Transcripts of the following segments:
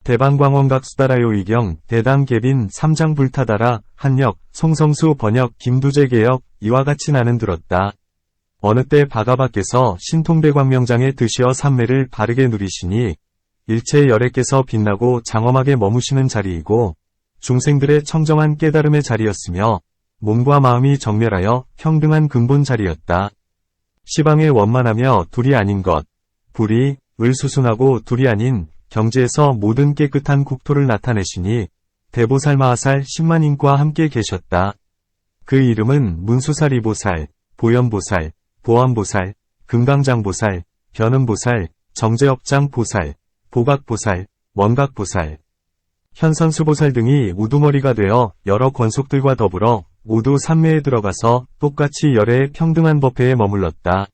대방광원각 수다라요 이경, 대담 개빈, 삼장 불타다라, 한역, 송성수 번역, 김두재 개역, 이와 같이 나는 들었다. 어느 때 바가바께서 신통대광명장에 드시어 삼매를 바르게 누리시니 일체 열애께서 빛나고 장엄하게 머무시는 자리이고 중생들의 청정한 깨달음의 자리였으며 몸과 마음이 정멸하여 평등한 근본 자리였다. 시방에 원만하며 둘이 아닌 것, 불이, 을수순하고 둘이 아닌 경지에서 모든 깨끗한 국토를 나타내시니 대보살 마하살 10만인과 함께 계셨다. 그 이름은 문수사리보살, 보현보살, 보암보살, 금강장보살, 변음보살, 정제업장보살, 보각보살, 원각보살, 현선수보살 등이 우두머리가 되어 여러 권속들과 더불어 모두 삼매에 들어가서 똑같이 열애의 평등한 법회에 머물렀다.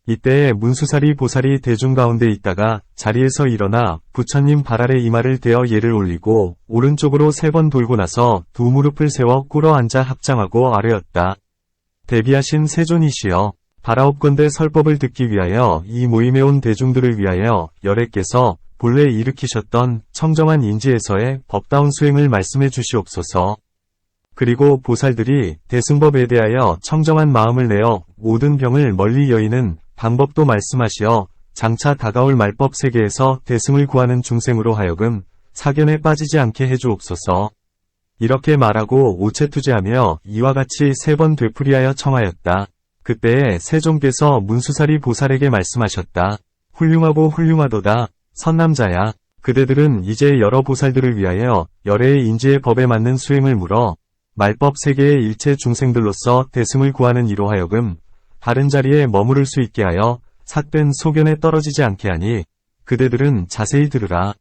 이때에 문수사리 보살이 대중 가운데 있다가 자리에서 일어나 부처님 발 아래 이마를 대어 예를 올리고 오른쪽으로 3번 돌고 나서 두 무릎을 세워 꿇어 앉아 합장하고 아뢰었다. 대비하신 세존이시여, 바라옵건대 설법을 듣기 위하여 이 모임에 온 대중들을 위하여 열애께서 본래 일으키셨던 청정한 인지에서의 법다운 수행을 말씀해 주시옵소서. 그리고 보살들이 대승법에 대하여 청정한 마음을 내어 모든 병을 멀리 여의는 방법도 말씀하시어 장차 다가올 말법 세계에서 대승을 구하는 중생으로 하여금 사견에 빠지지 않게 해주옵소서. 이렇게 말하고 오체투제하며 이와 같이 3번 되풀이하여 청하였다. 그때에 세종께서 문수사리 보살에게 말씀하셨다. 훌륭하고 훌륭하도다. 선남자야. 그대들은 이제 여러 보살들을 위하여 열애의 인지의 법에 맞는 수행을 물어 말법 세계의 일체 중생들로서 대승을 구하는 이로 하여금 바른 자리에 머무를 수 있게 하여 삿된 소견에 떨어지지 않게 하니 그대들은 자세히 들으라.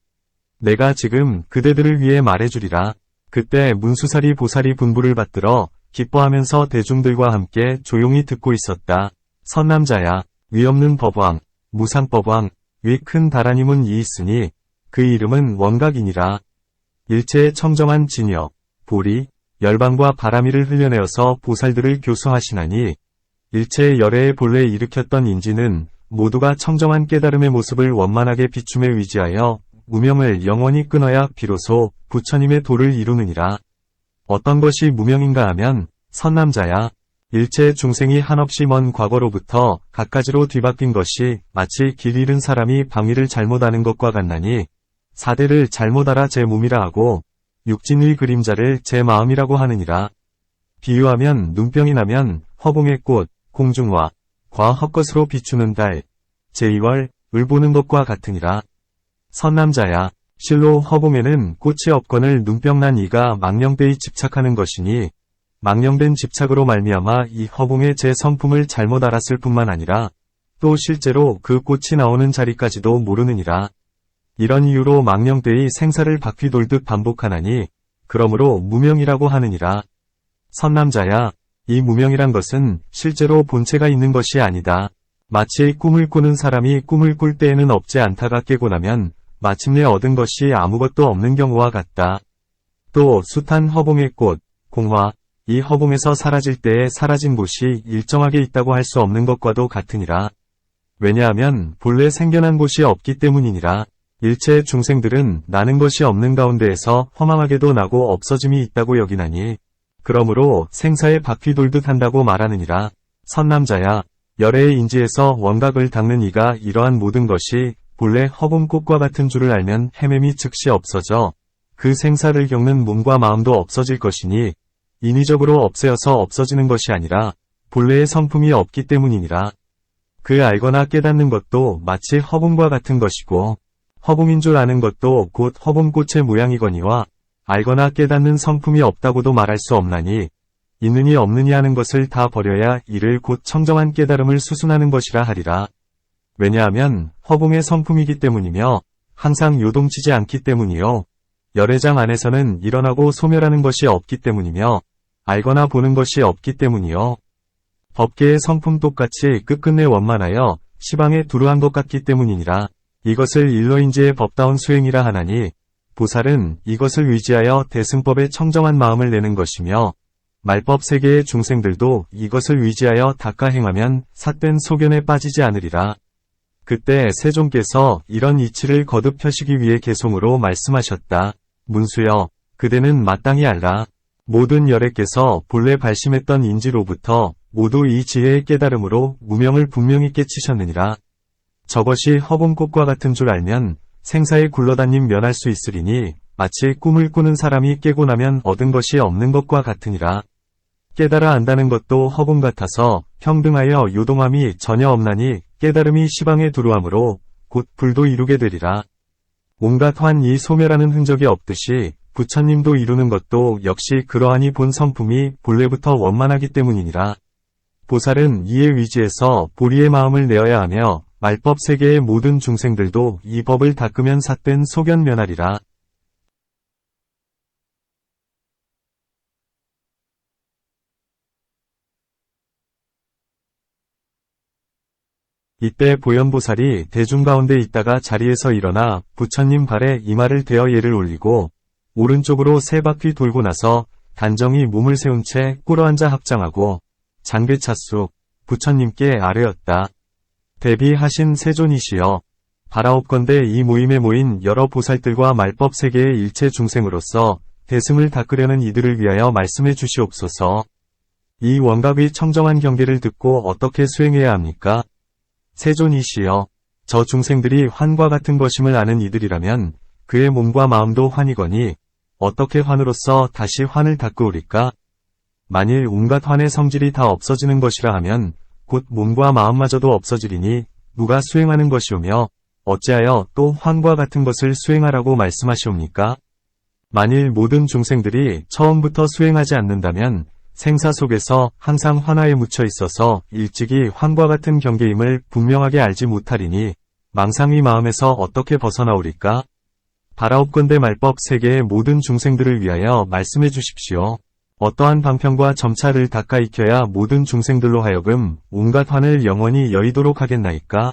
내가 지금 그대들을 위해 말해주리라. 그때 문수사리 보살이 분부를 받들어 기뻐하면서 대중들과 함께 조용히 듣고 있었다. 선남자야, 위없는 법왕, 무상법왕, 위 큰 다라님은 이 있으니 그 이름은 원각이니라. 일체의 청정한 진역, 보리, 열방과 바람이를 흘려내어서 보살들을 교수하시나니 일체의 열애의 본래 일으켰던 인지는 모두가 청정한 깨달음의 모습을 원만하게 비춤에 위지하여 무명을 영원히 끊어야 비로소 부처님의 도를 이루느니라. 어떤 것이 무명인가 하면 선남자야, 일체의 중생이 한없이 먼 과거로부터 갖가지로 뒤바뀐 것이 마치 길 잃은 사람이 방위를 잘못 아는 것과 같나니 사대를 잘못 알아 제 몸이라 하고 육진의 그림자를 제 마음이라고 하느니라. 비유하면 눈병이 나면 허공의 꽃, 공중화, 과 헛것으로 비추는 달, 제2월, 을 보는 것과 같으니라. 선남자야, 실로 허공에는 꽃이 없거늘 눈병 난 이가 망령되이 집착하는 것이니 망령된 집착으로 말미암아 이 허공의 제 성품을 잘못 알았을 뿐만 아니라 또 실제로 그 꽃이 나오는 자리까지도 모르느니라. 이런 이유로 망령되이 생사를 바퀴 돌듯 반복하나니 그러므로 무명이라고 하느니라. 선남자야, 이 무명이란 것은 실제로 본체가 있는 것이 아니다. 마치 꿈을 꾸는 사람이 꿈을 꿀 때에는 없지 않다가 깨고 나면 마침내 얻은 것이 아무것도 없는 경우와 같다. 또 숱한 허공의 꽃, 공화, 이 허공에서 사라질 때에 사라진 곳이 일정하게 있다고 할 수 없는 것과도 같으니라. 왜냐하면 본래 생겨난 곳이 없기 때문이니라. 일체 중생들은 나는 것이 없는 가운데에서 허망하게도 나고 없어짐이 있다고 여기나니 그러므로 생사에 바퀴 돌듯 한다고 말하느니라. 선남자야, 열애의 인지에서 원각을 닦는 이가 이러한 모든 것이 본래 허공꽃과 같은 줄을 알면 헤매미 즉시 없어져 그 생사를 겪는 몸과 마음도 없어질 것이니 인위적으로 없애어서 없어지는 것이 아니라 본래의 성품이 없기 때문이니라. 그 알거나 깨닫는 것도 마치 허공과 같은 것이고 허공인 줄 아는 것도 곧 허공꽃의 모양이거니와 알거나 깨닫는 성품이 없다고도 말할 수 없나니 있느니 없느니 하는 것을 다 버려야 이를 곧 청정한 깨달음을 수순하는 것이라 하리라. 왜냐하면 허공의 성품이기 때문이며 항상 요동치지 않기 때문이요. 열애장 안에서는 일어나고 소멸하는 것이 없기 때문이며 알거나 보는 것이 없기 때문이요. 법계의 성품 똑같이 끝끝내 원만하여 시방에 두루한 것 같기 때문이니라. 이것을 일러인지의 법다운 수행이라 하나니 보살은 이것을 의지하여 대승법에 청정한 마음을 내는 것이며 말법 세계의 중생들도 이것을 의지하여 닦아 행하면 삿된 소견에 빠지지 않으리라. 그때 세종께서 이런 이치를 거듭 펴시기 위해 개송으로 말씀하셨다. 문수여, 그대는 마땅히 알라. 모든 열애께서 본래 발심했던 인지로부터 모두 이 지혜의 깨달음으로 무명을 분명히 깨치셨느니라. 저것이 허공꽃과 같은 줄 알면 생사에 굴러다님 면할 수 있으리니 마치 꿈을 꾸는 사람이 깨고 나면 얻은 것이 없는 것과 같으니라. 깨달아 안다는 것도 허공 같아서 평등하여 요동함이 전혀 없나니 깨달음이 시방에 두루함으로 곧 불도 이루게 되리라. 온갖 환이 소멸하는 흔적이 없듯이 부처님도 이루는 것도 역시 그러하니 본 성품이 본래부터 원만하기 때문이니라. 보살은 이에 위지에서 보리의 마음을 내어야 하며 말법 세계의 모든 중생들도 이 법을 닦으면 삿된 소견면하리라. 이때 보현보살이 대중 가운데 있다가 자리에서 일어나 부처님 발에 이마를 대어 예를 올리고 오른쪽으로 세 바퀴 돌고 나서 단정히 몸을 세운 채 꿇어앉아 합장하고 장배차쑥 부처님께 아뢰었다. 대비하신 세존이시여, 바라옵건대 이 모임에 모인 여러 보살들과 말법 세계의 일체 중생으로서 대승을 닦으려는 이들을 위하여 말씀해 주시옵소서. 이 원각의 청정한 경계를 듣고 어떻게 수행해야 합니까? 세존이시여, 저 중생들이 환과 같은 것임을 아는 이들이라면 그의 몸과 마음도 환이거니 어떻게 환으로서 다시 환을 닦으오리까? 만일 온갖 환의 성질이 다 없어지는 것이라 하면 곧 몸과 마음마저도 없어지리니 누가 수행하는 것이오며 어찌하여 또 환과 같은 것을 수행하라고 말씀하시옵니까? 만일 모든 중생들이 처음부터 수행하지 않는다면 생사 속에서 항상 환화에 묻혀 있어서 일찍이 환과 같은 경계임을 분명하게 알지 못하리니 망상의 마음에서 어떻게 벗어나오리까? 바라옵건대 말법 세계의 모든 중생들을 위하여 말씀해 주십시오. 어떠한 방편과 점차를 닦아 익혀야 모든 중생들로 하여금 온갖 환을 영원히 여의도록 하겠나이까?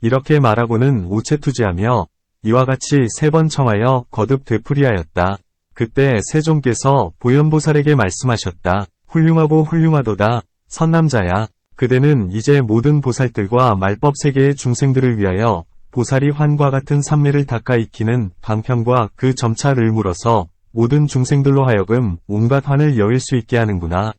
이렇게 말하고는 오체투지하며 이와 같이 3번 청하여 거듭 되풀이하였다. 그때 세종께서 보현보살에게 말씀하셨다. 훌륭하고 훌륭하도다. 선남자야. 그대는 이제 모든 보살들과 말법 세계의 중생들을 위하여 보살이 환과 같은 삼매를 닦아 익히는 방편과 그 점차를 물어서 모든 중생들로 하여금 온갖 환을 여일 수 있게 하는구나.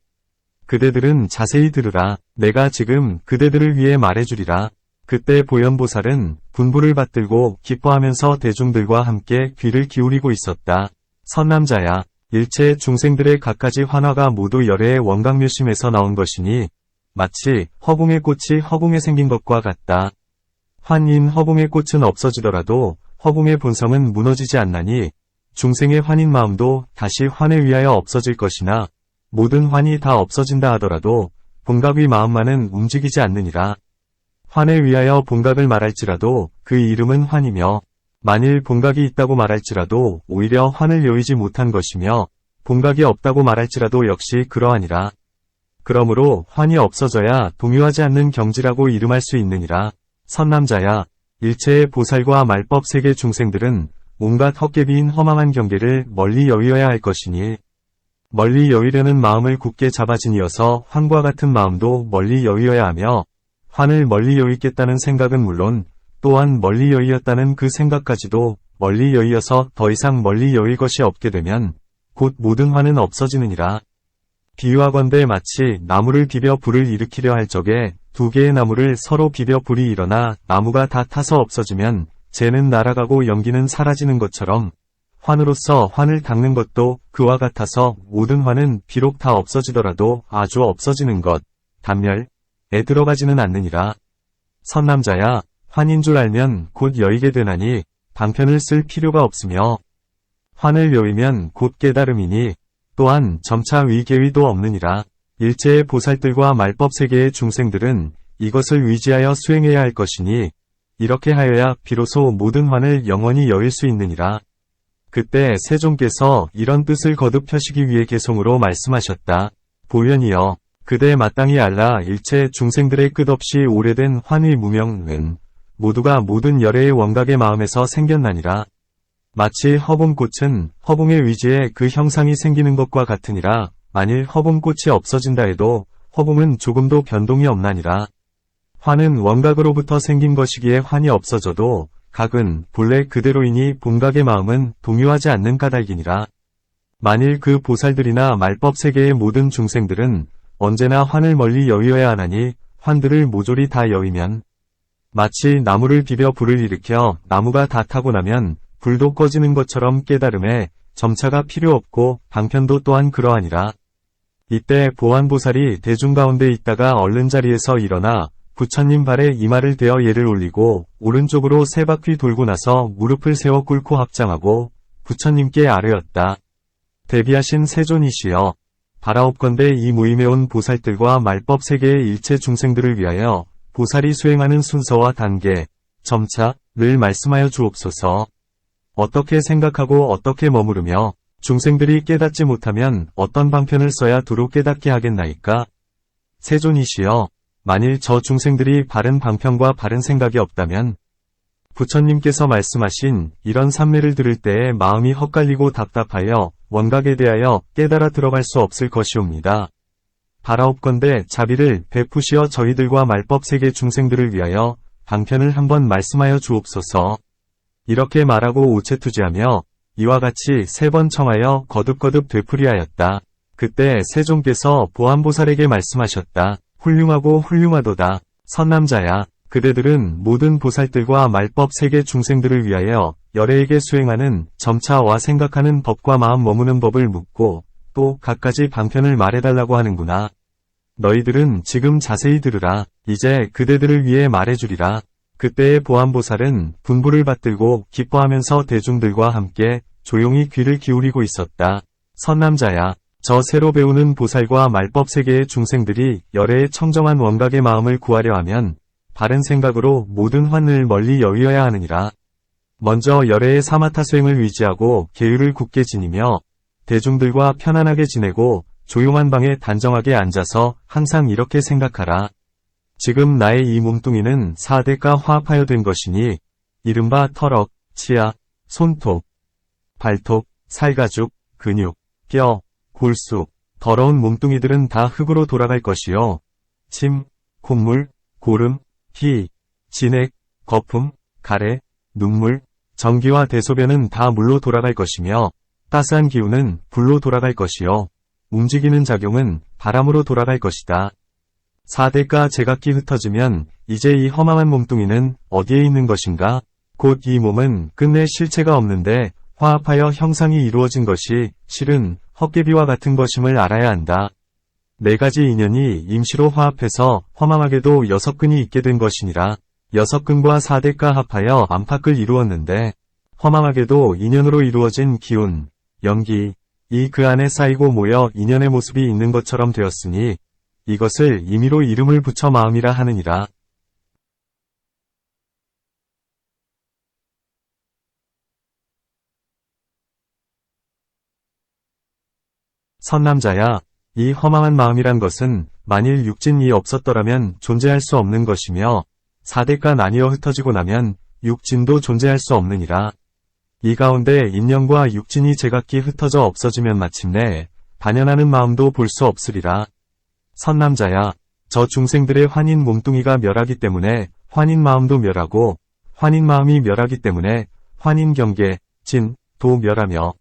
그대들은 자세히 들으라. 내가 지금 그대들을 위해 말해주리라. 그때 보현보살은 분부를 받들고 기뻐하면서 대중들과 함께 귀를 기울이고 있었다. 선남자야, 일체 중생들의 갖가지 환화가 모두 열애의 원각묘심에서 나온 것이니 마치 허공의 꽃이 허공에 생긴 것과 같다. 환인 허공의 꽃은 없어지더라도 허공의 본성은 무너지지 않나니 중생의 환인 마음도 다시 환에 위하여 없어질 것이나 모든 환이 다 없어진다 하더라도 본각의 마음만은 움직이지 않느니라. 환에 위하여 본각을 말할지라도 그 이름은 환이며 만일 본각이 있다고 말할지라도 오히려 환을 여의지 못한 것이며 본각이 없다고 말할지라도 역시 그러하니라. 그러므로 환이 없어져야 동요하지 않는 경지라고 이름할 수 있느니라. 선남자야, 일체의 보살과 말법 세계 중생들은 온갖 헛개비인 허망한 경계를 멀리 여의어야 할 것이니 멀리 여의려는 마음을 굳게 잡아지니어서 환과 같은 마음도 멀리 여의어야 하며 환을 멀리 여의겠다는 생각은 물론 또한 멀리 여의었다는 그 생각까지도 멀리 여의어서 더 이상 멀리 여의 것이 없게 되면 곧 모든 환은 없어지느니라. 비유하건대 마치 나무를 비벼 불을 일으키려 할 적에 2개의 나무를 서로 비벼 불이 일어나 나무가 다 타서 없어지면 재는 날아가고 연기는 사라지는 것처럼 환으로서 환을 닦는 것도 그와 같아서 모든 환은 비록 다 없어지더라도 아주 없어지는 것, 단멸에 들어가지는 않느니라. 선남자야, 환인 줄 알면 곧 여의게 되나니 방편을 쓸 필요가 없으며 환을 여의면 곧 깨달음이니 또한 점차 위계의도 없느니라. 일체의 보살들과 말법 세계의 중생들은 이것을 위지하여 수행해야 할 것이니 이렇게 하여야 비로소 모든 환을 영원히 여일 수 있느니라. 그때 세종께서 이런 뜻을 거듭 펴시기 위해 개송으로 말씀하셨다. 보현이여, 그대 마땅히 알라. 일체 중생들의 끝없이 오래된 환의 무명은 모두가 모든 열애의 원각의 마음에서 생겼나니라. 마치 허봉꽃은 허봉의 위지에 그 형상이 생기는 것과 같으니라. 만일 허봉꽃이 없어진다 해도 허봉은 조금도 변동이 없나니라. 환은 원각으로부터 생긴 것이기에 환이 없어져도 각은 본래 그대로이니 본각의 마음은 동요하지 않는 까닭이니라. 만일 그 보살들이나 말법 세계의 모든 중생들은 언제나 환을 멀리 여의어야 하나니 환들을 모조리 다 여의면 마치 나무를 비벼 불을 일으켜 나무가 다 타고 나면 불도 꺼지는 것처럼 깨달음에 점차가 필요 없고 방편도 또한 그러하니라. 이때 보안보살이 대중 가운데 있다가 얼른 자리에서 일어나 부처님 발에 이마를 대어 예를 올리고 오른쪽으로 세 바퀴 돌고 나서 무릎을 세워 꿇고 합장하고 부처님께 아뢰었다. 대비하신 세존이시여, 바라옵건대 이 모임에 온 보살들과 말법 세계의 일체 중생들을 위하여 보살이 수행하는 순서와 단계, 점차를 말씀하여 주옵소서. 어떻게 생각하고 어떻게 머무르며 중생들이 깨닫지 못하면 어떤 방편을 써야 두루 깨닫게 하겠나이까? 세존이시여, 만일 저 중생들이 바른 방편과 바른 생각이 없다면 부처님께서 말씀하신 이런 삼매를 들을 때에 마음이 헛갈리고 답답하여 원각에 대하여 깨달아 들어갈 수 없을 것이옵니다. 바라옵건대 자비를 베푸시어 저희들과 말법 세계 중생들을 위하여 방편을 한번 말씀하여 주옵소서. 이렇게 말하고 오체투지하며 이와 같이 3번 청하여 거듭거듭 되풀이하였다. 그때 세존께서 보안보살에게 말씀하셨다. 훌륭하고 훌륭하도다. 선남자야, 그대들은 모든 보살들과 말법 세계 중생들을 위하여 열애에게 수행하는 점차와 생각하는 법과 마음 머무는 법을 묻고 또 갖가지 방편을 말해달라고 하는구나. 너희들은 지금 자세히 들으라. 이제 그대들을 위해 말해주리라. 그때의 보안보살은 분부를 받들고 기뻐하면서 대중들과 함께 조용히 귀를 기울이고 있었다. 선남자야, 저 새로 배우는 보살과 말법 세계의 중생들이 열애의 청정한 원각의 마음을 구하려 하면 바른 생각으로 모든 환을 멀리 여의어야 하느니라. 먼저 열애의 사마타 수행을 위지하고 계율을 굳게 지니며 대중들과 편안하게 지내고 조용한 방에 단정하게 앉아서 항상 이렇게 생각하라. 지금 나의 이 몸뚱이는 4대가 화합하여 된 것이니 이른바 털럭, 치아, 손톱, 발톱, 살가죽, 근육, 뼈, 골수, 더러운 몸뚱이들은 다 흙으로 돌아갈 것이요. 침, 콧물, 고름, 피, 진액, 거품, 가래, 눈물, 전기와 대소변은 다 물로 돌아갈 것이며 따스한 기운은 불로 돌아갈 것이요. 움직이는 작용은 바람으로 돌아갈 것이다. 4대가 제각기 흩어지면 이제 이 허망한 몸뚱이는 어디에 있는 것인가? 곧 이 몸은 끝내 실체가 없는데 화합하여 형상이 이루어진 것이 실은 헛개비와 같은 것임을 알아야 한다. 4가지 인연이 임시로 화합해서 허망하게도 6근이 있게 된 것이니라. 6근과 4대가 합하여 안팎을 이루었는데 허망하게도 인연으로 이루어진 기운, 연기, 이 그 안에 쌓이고 모여 인연의 모습이 있는 것처럼 되었으니 이것을 임의로 이름을 붙여 마음이라 하느니라. 선남자야, 이 허망한 마음이란 것은 만일 육진이 없었더라면 존재할 수 없는 것이며 4대가 나뉘어 흩어지고 나면 육진도 존재할 수 없느니라. 이 가운데 인연과 육진이 제각기 흩어져 없어지면 마침내 단연하는 마음도 볼 수 없으리라. 선남자야, 저 중생들의 환인 몸뚱이가 멸하기 때문에 환인 마음도 멸하고 환인 마음이 멸하기 때문에 환인 경계, 진, 도 멸하며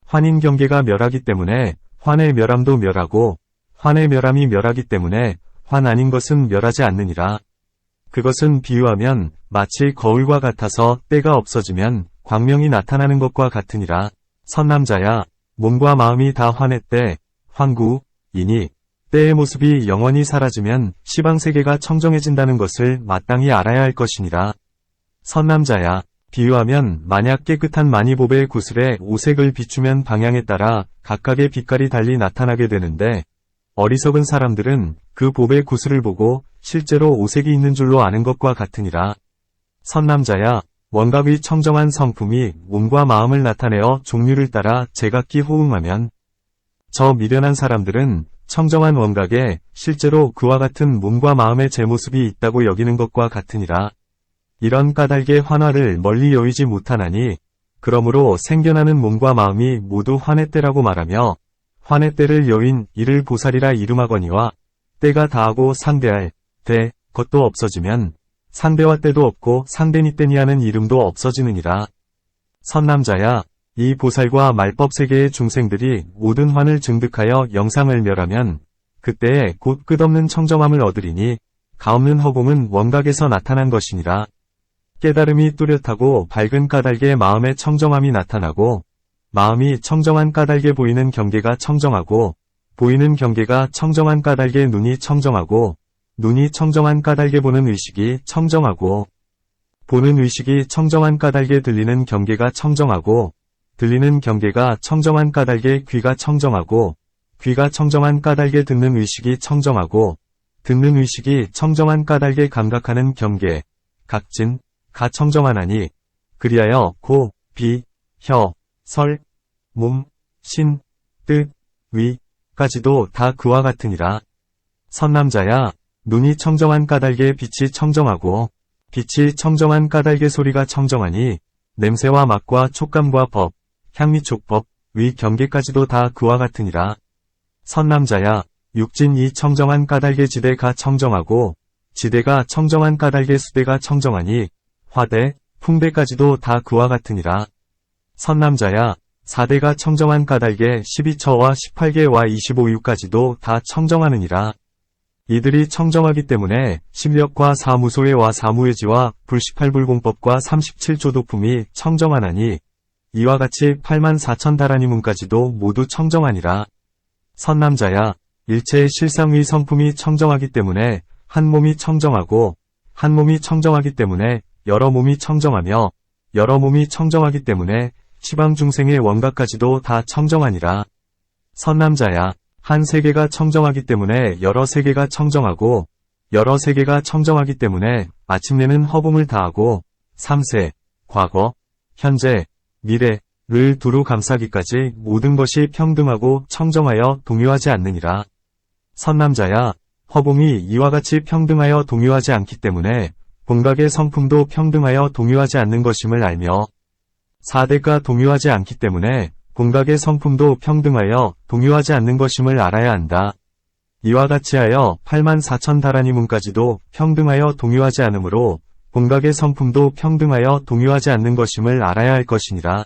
환인 경계가 멸하기 때문에 환의 멸함도 멸하고 환의 멸함이 멸하기 때문에 환 아닌 것은 멸하지 않느니라. 그것은 비유하면 마치 거울과 같아서 때가 없어지면 광명이 나타나는 것과 같으니라. 선남자야, 몸과 마음이 다 환의 때, 환구이니 때의 모습이 영원히 사라지면 시방세계가 청정해진다는 것을 마땅히 알아야 할 것이니라. 선남자야, 비유하면 만약 깨끗한 마니보배의 구슬에 오색을 비추면 방향에 따라 각각의 빛깔이 달리 나타나게 되는데 어리석은 사람들은 그 보배 구슬을 보고 실제로 오색이 있는 줄로 아는 것과 같으니라. 선남자야, 원각의 청정한 성품이 몸과 마음을 나타내어 종류를 따라 제각기 호응하면 저 미련한 사람들은 청정한 원각에 실제로 그와 같은 몸과 마음의 제 모습이 있다고 여기는 것과 같으니라. 이런 까닭의 환화를 멀리 여의지 못하나니 그러므로 생겨나는 몸과 마음이 모두 환의 때라고 말하며 환의 때를 여인 이를 보살이라 이름하거니와 때가 다하고 상대할 대, 것도 없어지면 상대와 때도 없고 상대니 때니 하는 이름도 없어지느니라. 선남자야, 이 보살과 말법 세계의 중생들이 모든 환을 증득하여 영상을 멸하면 그때에 곧 끝없는 청정함을 얻으리니 가없는 허공은 원각에서 나타난 것이니라. 깨달음이 뚜렷하고 밝은 까닭에 마음의 청정함이 나타나고 마음이 청정한 까닭에 보이는 경계가 청정하고 보이는 경계가 청정한 까닭에 눈이 청정하고 눈이 청정한 까닭에 보는 의식이 청정하고 보는 의식이 청정한 까닭에 들리는 경계가 청정하고 들리는 경계가 청정한 까닭에 귀가 청정하고 귀가 청정한 까닭에 듣는 의식이 청정하고 듣는 의식이 청정한 까닭에 감각하는 경계, 각진, 가 청정하나니 그리하여 고, 비, 혀, 설, 몸, 신, 뜻, 위까지도 다 그와 같으니라. 선남자야, 눈이 청정한 까닭에 빛이 청정하고 빛이 청정한 까닭에 소리가 청정하니 냄새와 맛과 촉감과 법, 향미촉법, 위 경계까지도 다 그와 같으니라. 선남자야, 육진이 청정한 까닭에 지대가 청정하고 지대가 청정한 까닭에 수대가 청정하니 화대, 풍대까지도 다 그와 같으니라. 선남자야, 사대가 청정한 까닭에 12처와 18개와 25유까지도 다 청정하느니라. 이들이 청정하기 때문에 심력과 사무소외와 사무외지와 불18불공법과 37조도품이 청정하나니 이와 같이 84,000다라니문까지도 모두 청정하니라. 선남자야, 일체의 실상의 성품이 청정하기 때문에 한 몸이 청정하고 한 몸이 청정하기 때문에 여러 몸이 청정하며 여러 몸이 청정하기 때문에 시방중생의 원각까지도 다 청정하니라. 선남자야, 한 세계가 청정하기 때문에 여러 세계가 청정하고 여러 세계가 청정하기 때문에 마침내는 허공을 다하고 3세, 과거, 현재, 미래를 두루 감싸기까지 모든 것이 평등하고 청정하여 동요하지 않느니라. 선남자야, 허공이 이와 같이 평등하여 동요하지 않기 때문에 본각의 성품도 평등하여 동요하지 않는 것임을 알며 사대가 동요하지 않기 때문에 본각의 성품도 평등하여 동요하지 않는 것임을 알아야 한다. 이와 같이 하여 84,000다라니문까지도 평등하여 동요하지 않으므로 본각의 성품도 평등하여 동요하지 않는 것임을 알아야 할 것이니라.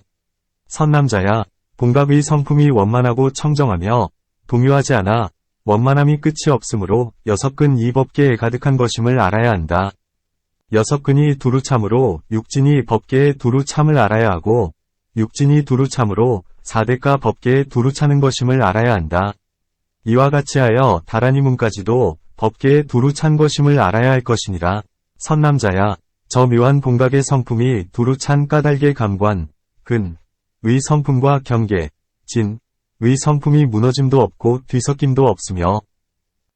선남자야, 본각의 성품이 원만하고 청정하며 동요하지 않아 원만함이 끝이 없으므로 6근 이 법계에 가득한 것임을 알아야 한다. 6근이 두루 참으로 육진이 법계에 두루 참을 알아야 하고 육진이 두루 참으로 사대가 법계에 두루 차는 것임을 알아야 한다. 이와 같이 하여 다라니문까지도 법계에 두루 찬 것임을 알아야 할 것이니라. 선남자야, 저 묘한 본각의 성품이 두루 찬 까닭의 감관, 근, 의 성품과 경계, 진, 의 성품이 무너짐도 없고 뒤섞임도 없으며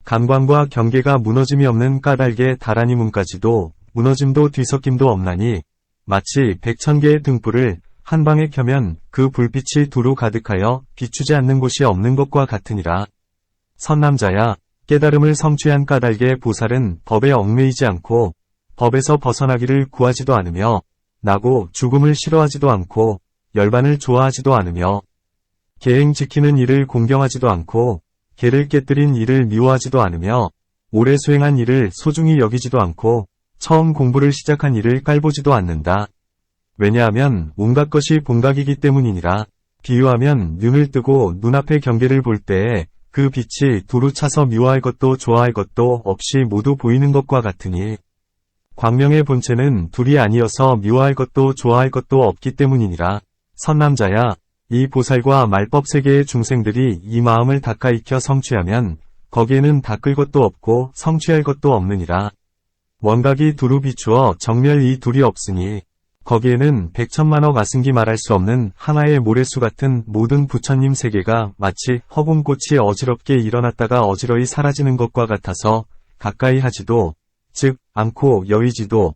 감관과 경계가 무너짐이 없는 까닭의 다라니문까지도 무너짐도 뒤섞임도 없나니 마치 100,000개의 등불을 한 방에 켜면 그 불빛이 두루 가득하여 비추지 않는 곳이 없는 것과 같으니라. 선남자야, 깨달음을 성취한 까닭의 보살은 법에 얽매이지 않고 법에서 벗어나기를 구하지도 않으며 나고 죽음을 싫어하지도 않고 열반을 좋아하지도 않으며 계행 지키는 일을 공경하지도 않고 계를 깨뜨린 일을 미워하지도 않으며 오래 수행한 일을 소중히 여기지도 않고 처음 공부를 시작한 일을 깔보지도 않는다. 왜냐하면 온갖 것이 본각이기 때문이니라. 비유하면 눈을 뜨고 눈앞의 경계를 볼 때에 그 빛이 두루 차서 미워할 것도 좋아할 것도 없이 모두 보이는 것과 같으니 광명의 본체는 둘이 아니어서 미워할 것도 좋아할 것도 없기 때문이니라. 선남자야, 이 보살과 말법 세계의 중생들이 이 마음을 닦아 익혀 성취하면 거기에는 닦을 것도 없고 성취할 것도 없느니라. 원각이 두루 비추어 정멸 이 둘이 없으니 거기에는 백천만억 아승기 말할 수 없는 하나의 모래수 같은 모든 부처님 세계가 마치 허공꽃이 어지럽게 일어났다가 어지러이 사라지는 것과 같아서 가까이 하지도 즉 않고 여의지도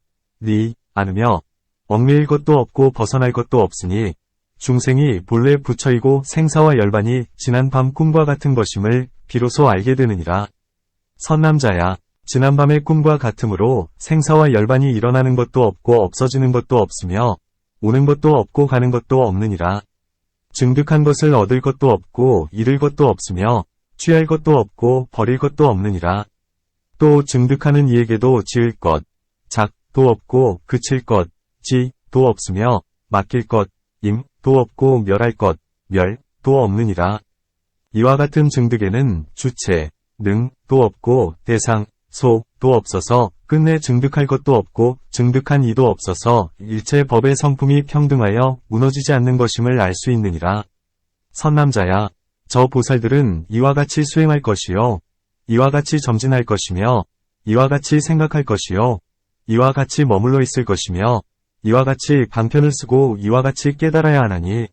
않으며 얽매일 것도 없고 벗어날 것도 없으니 중생이 본래 부처이고 생사와 열반이 지난밤 꿈과 같은 것임을 비로소 알게 되느니라. 선남자야, 지난밤의 꿈과 같으므로 생사와 열반이 일어나는 것도 없고 없어지는 것도 없으며 오는 것도 없고 가는 것도 없느니라. 증득한 것을 얻을 것도 없고 잃을 것도 없으며 취할 것도 없고 버릴 것도 없느니라. 또 증득하는 이에게도 지을 것, 작,도 없고 그칠 것, 지,도 없으며 맡길 것, 임,도 없고 멸할 것, 멸,도 없느니라. 이와 같은 증득에는 주체, 능,도 없고 대상, 소,도 없어서 끝내 증득할 것도 없고 증득한 이도 없어서 일체 법의 성품이 평등하여 무너지지 않는 것임을 알 수 있느니라. 선남자야, 저 보살들은 이와 같이 수행할 것이요, 이와 같이 점진할 것이며, 이와 같이 생각할 것이요, 이와 같이 머물러 있을 것이며, 이와 같이 방편을 쓰고 이와 같이 깨달아야 하나니,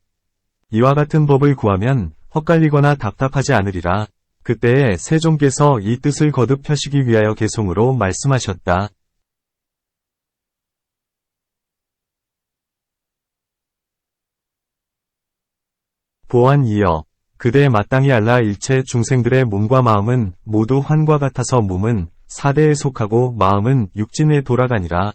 이와 같은 법을 구하면 헛갈리거나 답답하지 않으리라. 그때에 세종께서 이 뜻을 거듭 펴시기 위하여 개송으로 말씀하셨다. 보안 이어 그대 마땅히 알라. 일체 중생들의 몸과 마음은 모두 환과 같아서 몸은 사대에 속하고 마음은 육진에 돌아가니라.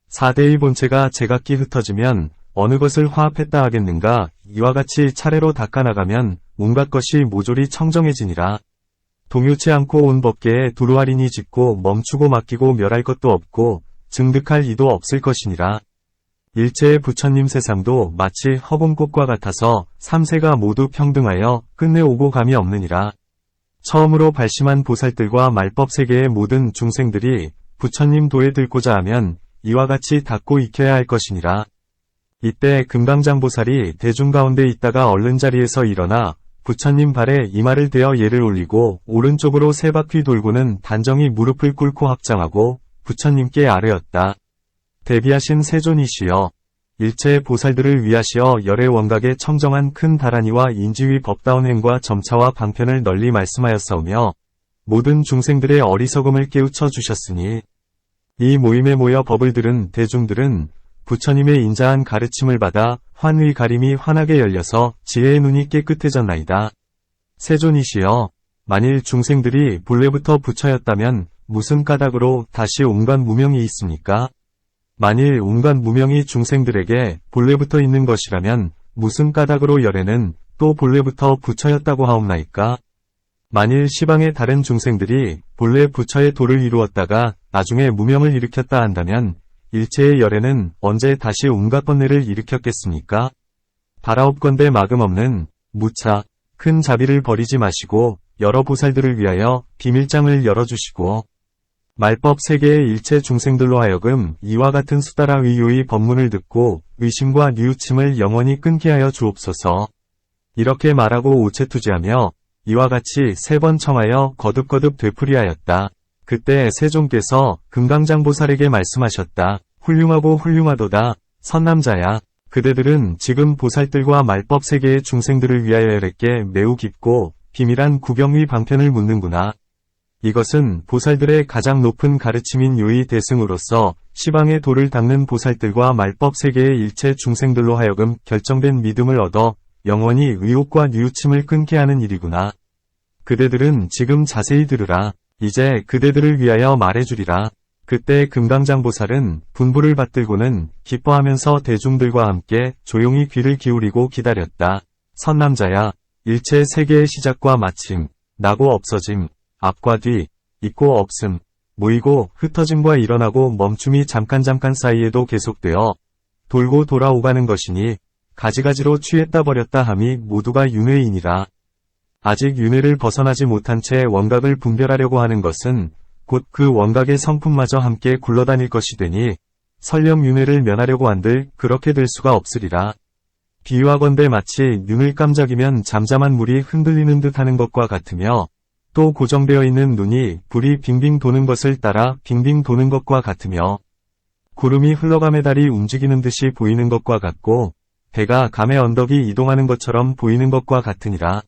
사대의 본체가 제각기 흩어지면 어느 것을 화합했다 하겠는가. 이와 같이 차례로 닦아나가면 온갖 것이 모조리 청정해지니라. 동요치 않고 온 법계에 두루하리니 짓고 멈추고 맡기고 멸할 것도 없고 증득할 이도 없을 것이니라. 일체의 부처님 세상도 마치 허공꽃과 같아서 삼세가 모두 평등하여 끝내 오고 감이 없느니라. 처음으로 발심한 보살들과 말법 세계의 모든 중생들이 부처님 도에 들고자 하면 이와 같이 닦고 익혀야 할 것이니라. 이때 금강장보살이 대중 가운데 있다가 얼른 자리에서 일어나 부처님 발에 이마를 대어 예를 올리고 오른쪽으로 세 바퀴 돌고는 단정히 무릎을 꿇고 합장하고 부처님께 아뢰었다. 대비하신 세존이시여, 일체의 보살들을 위하시어 열의 원각의 청정한 큰 다라니와 인지위 법다운 행과 점차와 방편을 널리 말씀하였사오며 모든 중생들의 어리석음을 깨우쳐 주셨으니 이 모임에 모여 법을 들은 대중들은 부처님의 인자한 가르침을 받아 환의 가림이 환하게 열려서 지혜의 눈이 깨끗해졌나이다. 세존이시여, 만일 중생들이 본래부터 부처였다면 무슨 까닭으로 다시 온갖 무명이 있습니까? 만일 온갖 무명이 중생들에게 본래부터 있는 것이라면 무슨 까닭으로 열에는 또 본래부터 부처였다고 하옵나이까? 만일 시방의 다른 중생들이 본래 부처의 도를 이루었다가 나중에 무명을 일으켰다 한다면 일체의 열에는 언제 다시 온갖 번뇌를 일으켰겠습니까? 바라옵건대 마금 없는 무차 큰 자비를 버리지 마시고 여러 보살들을 위하여 비밀장을 열어주시고 말법 세계의 일체 중생들로 하여금 이와 같은 수다라 의요의 법문을 듣고 의심과 뉘우침을 영원히 끊게 하여 주옵소서. 이렇게 말하고 오체투지하며 이와 같이 3번 청하여 거듭거듭 되풀이하였다. 그때 세종께서 금강장보살에게 말씀하셨다. 훌륭하고 훌륭하도다. 선남자야. 그대들은 지금 보살들과 말법 세계의 중생들을 위하여 열에게 매우 깊고 비밀한 구경의 방편을 묻는구나. 이것은 보살들의 가장 높은 가르침인 요의 대승으로서 시방의 도를 닦는 보살들과 말법 세계의 일체 중생들로 하여금 결정된 믿음을 얻어 영원히 의혹과 뉘우침을 끊게 하는 일이구나. 그대들은 지금 자세히 들으라. 이제 그대들을 위하여 말해주리라. 그때 금강장보살은 분부를 받들고는 기뻐하면서 대중들과 함께 조용히 귀를 기울이고 기다렸다. 선남자야, 일체 세계의 시작과 마침, 나고 없어짐, 앞과 뒤, 있고 없음, 모이고 흩어짐과 일어나고 멈춤이 잠깐 사이에도 계속되어 돌고 돌아오가는 것이니 가지가지로 취했다 버렸다 함이 모두가 윤회이니라. 아직 윤회를 벗어나지 못한 채 원각을 분별하려고 하는 것은 곧 그 원각의 성품마저 함께 굴러다닐 것이 되니 설령 윤회를 면하려고 한들 그렇게 될 수가 없으리라. 비유하건대 마치 눈을 깜짝이면 잠잠한 물이 흔들리는 듯 하는 것과 같으며 또 고정되어 있는 눈이 불이 빙빙 도는 것을 따라 빙빙 도는 것과 같으며 구름이 흘러감에 달이 움직이는 듯이 보이는 것과 같고 배가 감의 언덕이 이동하는 것처럼 보이는 것과 같으니라.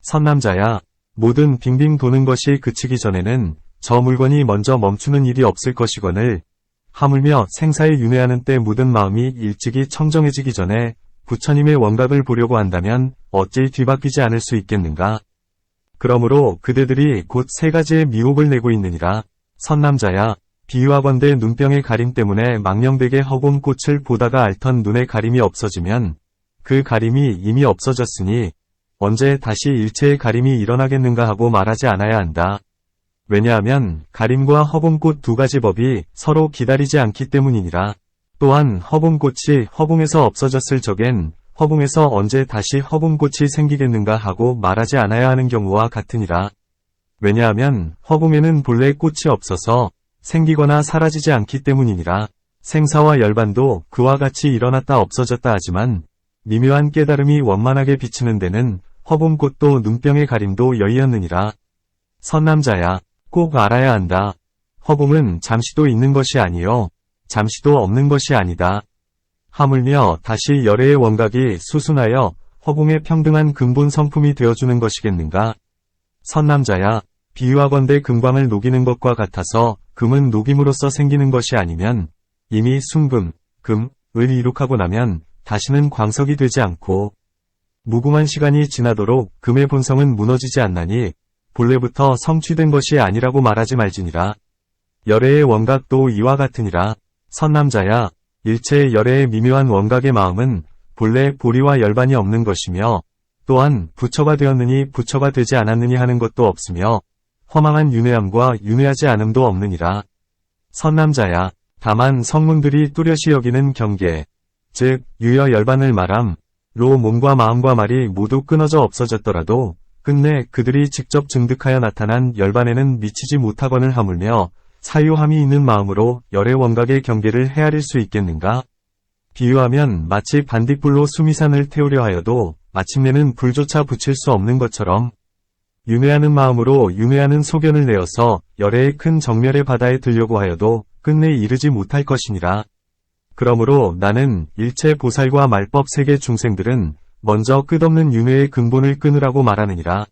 선남자야, 모든 빙빙 도는 것이 그치기 전에는 저 물건이 먼저 멈추는 일이 없을 것이거늘 하물며 생사에 윤회하는 때 묻은 마음이 일찍이 청정해지기 전에 부처님의 원각을 보려고 한다면 어찌 뒤바뀌지 않을 수 있겠는가. 그러므로 그대들이 곧 3가지의 미혹을 내고 있느니라. 선남자야, 비유하건대 눈병의 가림 때문에 망령되게 허공 꽃을 보다가 앓던 눈의 가림이 없어지면 그 가림이 이미 없어졌으니 언제 다시 일체의 가림이 일어나겠는가 하고 말하지 않아야 한다. 왜냐하면 가림과 허봉꽃 두 가지 법이 서로 기다리지 않기 때문이니라. 또한 허봉꽃이 허봉에서 없어졌을 적엔 허봉에서 언제 다시 허봉꽃이 생기겠는가 하고 말하지 않아야 하는 경우와 같으니라. 왜냐하면 허봉에는 본래 꽃이 없어서 생기거나 사라지지 않기 때문이니라. 생사와 열반도 그와 같이 일어났다 없어졌다 하지만 미묘한 깨달음이 원만하게 비치는 데는 허봉꽃도 눈병의 가림도 여의었느니라. 선남자야, 꼭 알아야 한다. 허봉은 잠시도 있는 것이 아니요 잠시도 없는 것이 아니다. 하물며 다시 열애의 원각이 수순하여 허봉의 평등한 근본 성품이 되어주는 것이겠는가. 선남자야, 비유하건대 금광을 녹이는 것과 같아서 금은 녹임으로써 생기는 것이 아니면 이미 순금, 금을 이룩하고 나면 다시는 광석이 되지 않고 무궁한 시간이 지나도록 금의 본성은 무너지지 않나니 본래부터 성취된 것이 아니라고 말하지 말지니라. 열애의 원각도 이와 같으니라. 선남자야, 일체의 열애의 미묘한 원각의 마음은 본래 보리와 열반이 없는 것이며 또한 부처가 되었느니 부처가 되지 않았느니 하는 것도 없으며 허망한 윤회함과 윤회하지 않음도 없느니라. 선남자야, 다만 성문들이 뚜렷이 여기는 경계, 즉 유여 열반을 말함, 로 몸과 마음과 말이 모두 끊어져 없어졌더라도 끝내 그들이 직접 증득하여 나타난 열반에는 미치지 못하거늘 하물며 사유함이 있는 마음으로 열의 원각의 경계를 헤아릴 수 있겠는가? 비유하면 마치 반딧불로 수미산을 태우려 하여도 마침내는 불조차 붙일 수 없는 것처럼 윤회하는 마음으로 윤회하는 소견을 내어서 열애의 큰 정멸의 바다에 들려고 하여도 끝내 이르지 못할 것이니라. 그러므로 나는 일체 보살과 말법 세계 중생들은 먼저 끝없는 윤회의 근본을 끊으라고 말하느니라.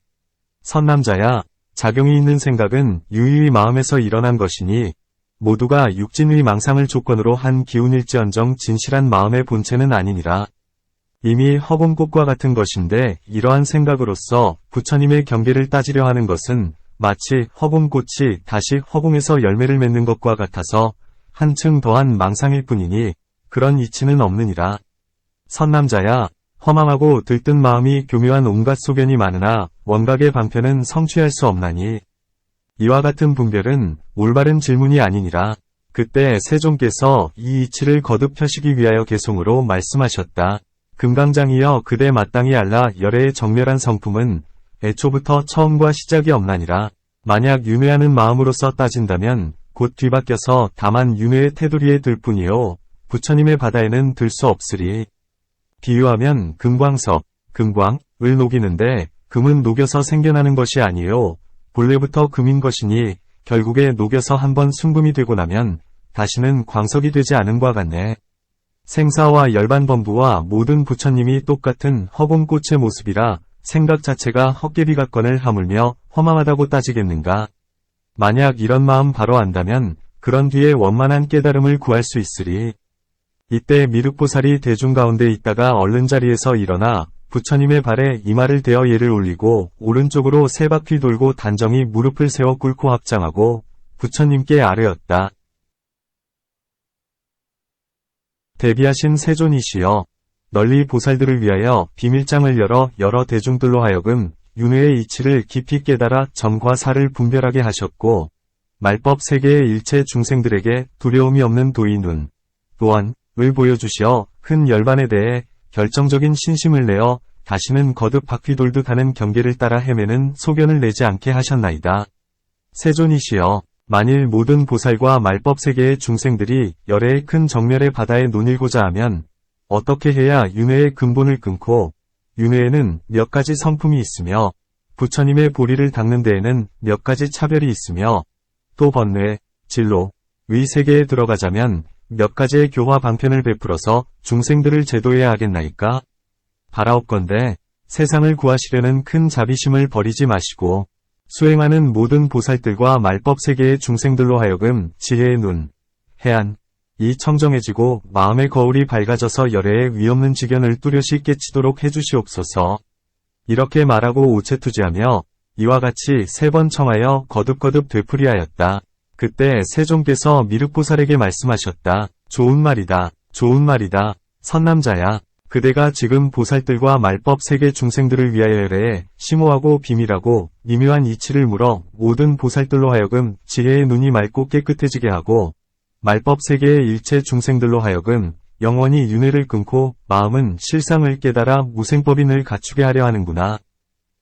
선남자야, 작용이 있는 생각은 유유히 마음에서 일어난 것이니 모두가 육진의 망상을 조건으로 한 기운일지언정 진실한 마음의 본체는 아니니라. 이미 허봉꽃과 같은 것인데 이러한 생각으로서 부처님의 경계를 따지려 하는 것은 마치 허봉꽃이 다시 허봉에서 열매를 맺는 것과 같아서 한층 더한 망상일 뿐이니 그런 이치는 없느니라. 선남자야, 허망하고 들뜬 마음이 교묘한 온갖 소견이 많으나 원각의 방편은 성취할 수 없나니 이와 같은 분별은 올바른 질문이 아니니라. 그때 세종께서 이 이치를 거듭 펴시기 위하여 개송으로 말씀하셨다. 금강장이여, 그대 마땅히 알라. 열애의 정멸한 성품은 애초부터 처음과 시작이 없나니라. 만약 윤회하는 마음으로서 따진다면 곧 뒤바뀌어서 다만 윤회의 테두리에 들 뿐이요 부처님의 바다에는 들 수 없으리. 비유하면 금광석, 금광을 녹이는데 금은 녹여서 생겨나는 것이 아니요 본래부터 금인 것이니 결국에 녹여서 한번 순금이 되고 나면 다시는 광석이 되지 않음과 같네. 생사와 열반범부와 모든 부처님이 똑같은 허봉꽃의 모습이라 생각 자체가 헛개비 같거늘 하물며 허망하다고 따지겠는가. 만약 이런 마음 바로 안다면 그런 뒤에 원만한 깨달음을 구할 수 있으리. 이때 미륵보살이 대중 가운데 있다가 얼른 자리에서 일어나 부처님의 발에 이마를 대어 예를 올리고 오른쪽으로 세 바퀴 돌고 단정히 무릎을 세워 꿇고 합장하고 부처님께 아뢰었다. 대비하신 세존이시여, 널리 보살들을 위하여 비밀장을 열어 여러 대중들로 하여금 윤회의 이치를 깊이 깨달아 점과 사를 분별하게 하셨고 말법 세계의 일체 중생들에게 두려움이 없는 도의 눈 또한 을 보여주시어 큰 열반에 대해 결정적인 신심을 내어 다시는 거듭 바퀴 돌듯 하는 경계를 따라 헤매는 소견을 내지 않게 하셨나이다. 세존이시여, 만일 모든 보살과 말법 세계의 중생들이 열애의 큰 정멸의 바다에 논일고자 하면 어떻게 해야 윤회의 근본을 끊고 윤회에는 몇 가지 성품이 있으며 부처님의 보리를 닦는 데에는 몇 가지 차별이 있으며 또 번뇌, 진로, 의 세계에 들어가자면 몇 가지의 교화 방편을 베풀어서 중생들을 제도해야 하겠나이까? 바라옵건대 세상을 구하시려는 큰 자비심을 버리지 마시고 수행하는 모든 보살들과 말법 세계의 중생들로 하여금 지혜의 눈, 해안, 이 청정해지고 마음의 거울이 밝아져서 열애의 위없는 지견을 뚜렷이 깨치도록 해주시옵소서. 이렇게 말하고 오체투지하며 이와 같이 3번 청하여 거듭거듭 되풀이하였다. 그때 세종께서 미륵보살에게 말씀하셨다. 좋은 말이다. 좋은 말이다. 선남자야, 그대가 지금 보살들과 말법 세계 중생들을 위하여 열애해 심오하고 비밀하고 미묘한 이치를 물어 모든 보살들로 하여금 지혜의 눈이 맑고 깨끗해지게 하고 말법 세계의 일체 중생들로 하여금 영원히 윤회를 끊고 마음은 실상을 깨달아 무생법인을 갖추게 하려 하는구나.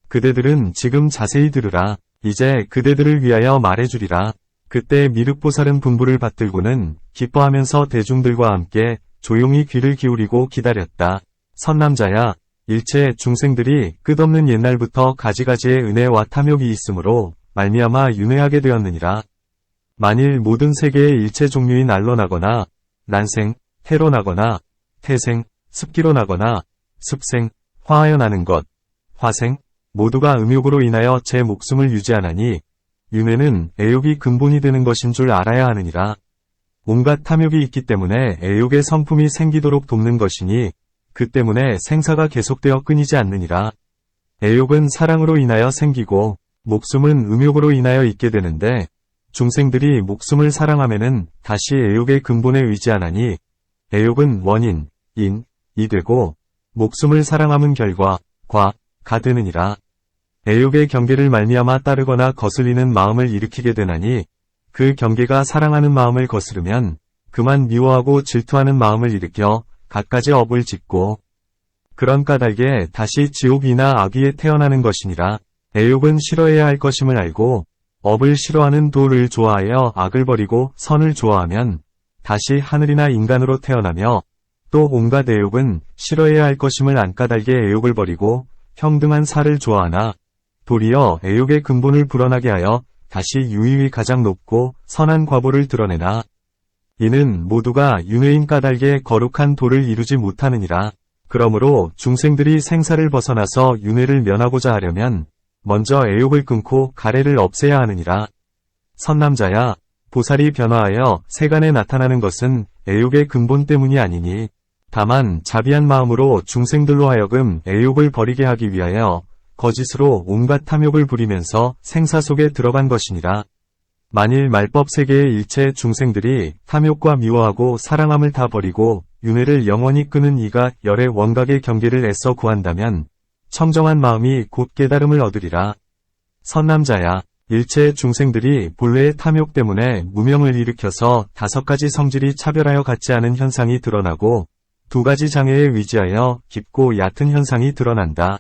그대들은 지금 자세히 들으라. 이제 그대들을 위하여 말해주리라. 그때 미륵보살은 분부를 받들고는 기뻐하면서 대중들과 함께 조용히 귀를 기울이고 기다렸다. 선남자야, 일체 중생들이 끝없는 옛날부터 가지가지의 은혜와 탐욕이 있으므로 말미암아 윤회하게 되었느니라. 만일 모든 세계의 일체 종류인 알로나거나 난생, 태로 나거나 태생, 습기로 나거나 습생, 화하여 나는 것, 화생, 모두가 음욕으로 인하여 제 목숨을 유지하나니 윤회는 애욕이 근본이 되는 것인 줄 알아야 하느니라. 온갖 탐욕이 있기 때문에 애욕의 성품이 생기도록 돕는 것이니 그 때문에 생사가 계속되어 끊이지 않느니라. 애욕은 사랑으로 인하여 생기고 목숨은 음욕으로 인하여 있게 되는데 중생들이 목숨을 사랑하면은 다시 애욕의 근본에 의지하나니 애욕은 원인, 인, 이 되고 목숨을 사랑함은 결과, 가 되느니라. 애욕의 경계를 말미암아 따르거나 거슬리는 마음을 일으키게 되나니 그 경계가 사랑하는 마음을 거스르면 그만 미워하고 질투하는 마음을 일으켜 갖가지 업을 짓고 그런 까닭에 다시 지옥이나 악위에 태어나는 것이니라. 애욕은 싫어해야 할 것임을 알고 업을 싫어하는 도를 좋아하여 악을 버리고 선을 좋아하면 다시 하늘이나 인간으로 태어나며 또 온갖 애욕은 싫어해야 할 것임을 안 까닭에 애욕을 버리고 평등한 사를 좋아하나 도리어 애욕의 근본을 불어나게 하여 다시 유의위 가장 높고 선한 과보를 드러내나 이는 모두가 윤회인 까닭에 거룩한 도를 이루지 못하느니라. 그러므로 중생들이 생사를 벗어나서 윤회를 면하고자 하려면 먼저 애욕을 끊고 가래를 없애야 하느니라. 선남자야, 보살이 변화하여 세간에 나타나는 것은 애욕의 근본 때문이 아니니 다만 자비한 마음으로 중생들로 하여금 애욕을 버리게 하기 위하여 거짓으로 온갖 탐욕을 부리면서 생사 속에 들어간 것이니라. 만일 말법 세계의 일체 중생들이 탐욕과 미워하고 사랑함을 다 버리고 윤회를 영원히 끄는 이가 열의 원각의 경계를 애써 구한다면 청정한 마음이 곧 깨달음을 얻으리라. 선남자야, 일체 중생들이 본래의 탐욕 때문에 무명을 일으켜서 5가지 성질이 차별하여 같지 않은 현상이 드러나고 2가지 장애에 위지하여 깊고 얕은 현상이 드러난다.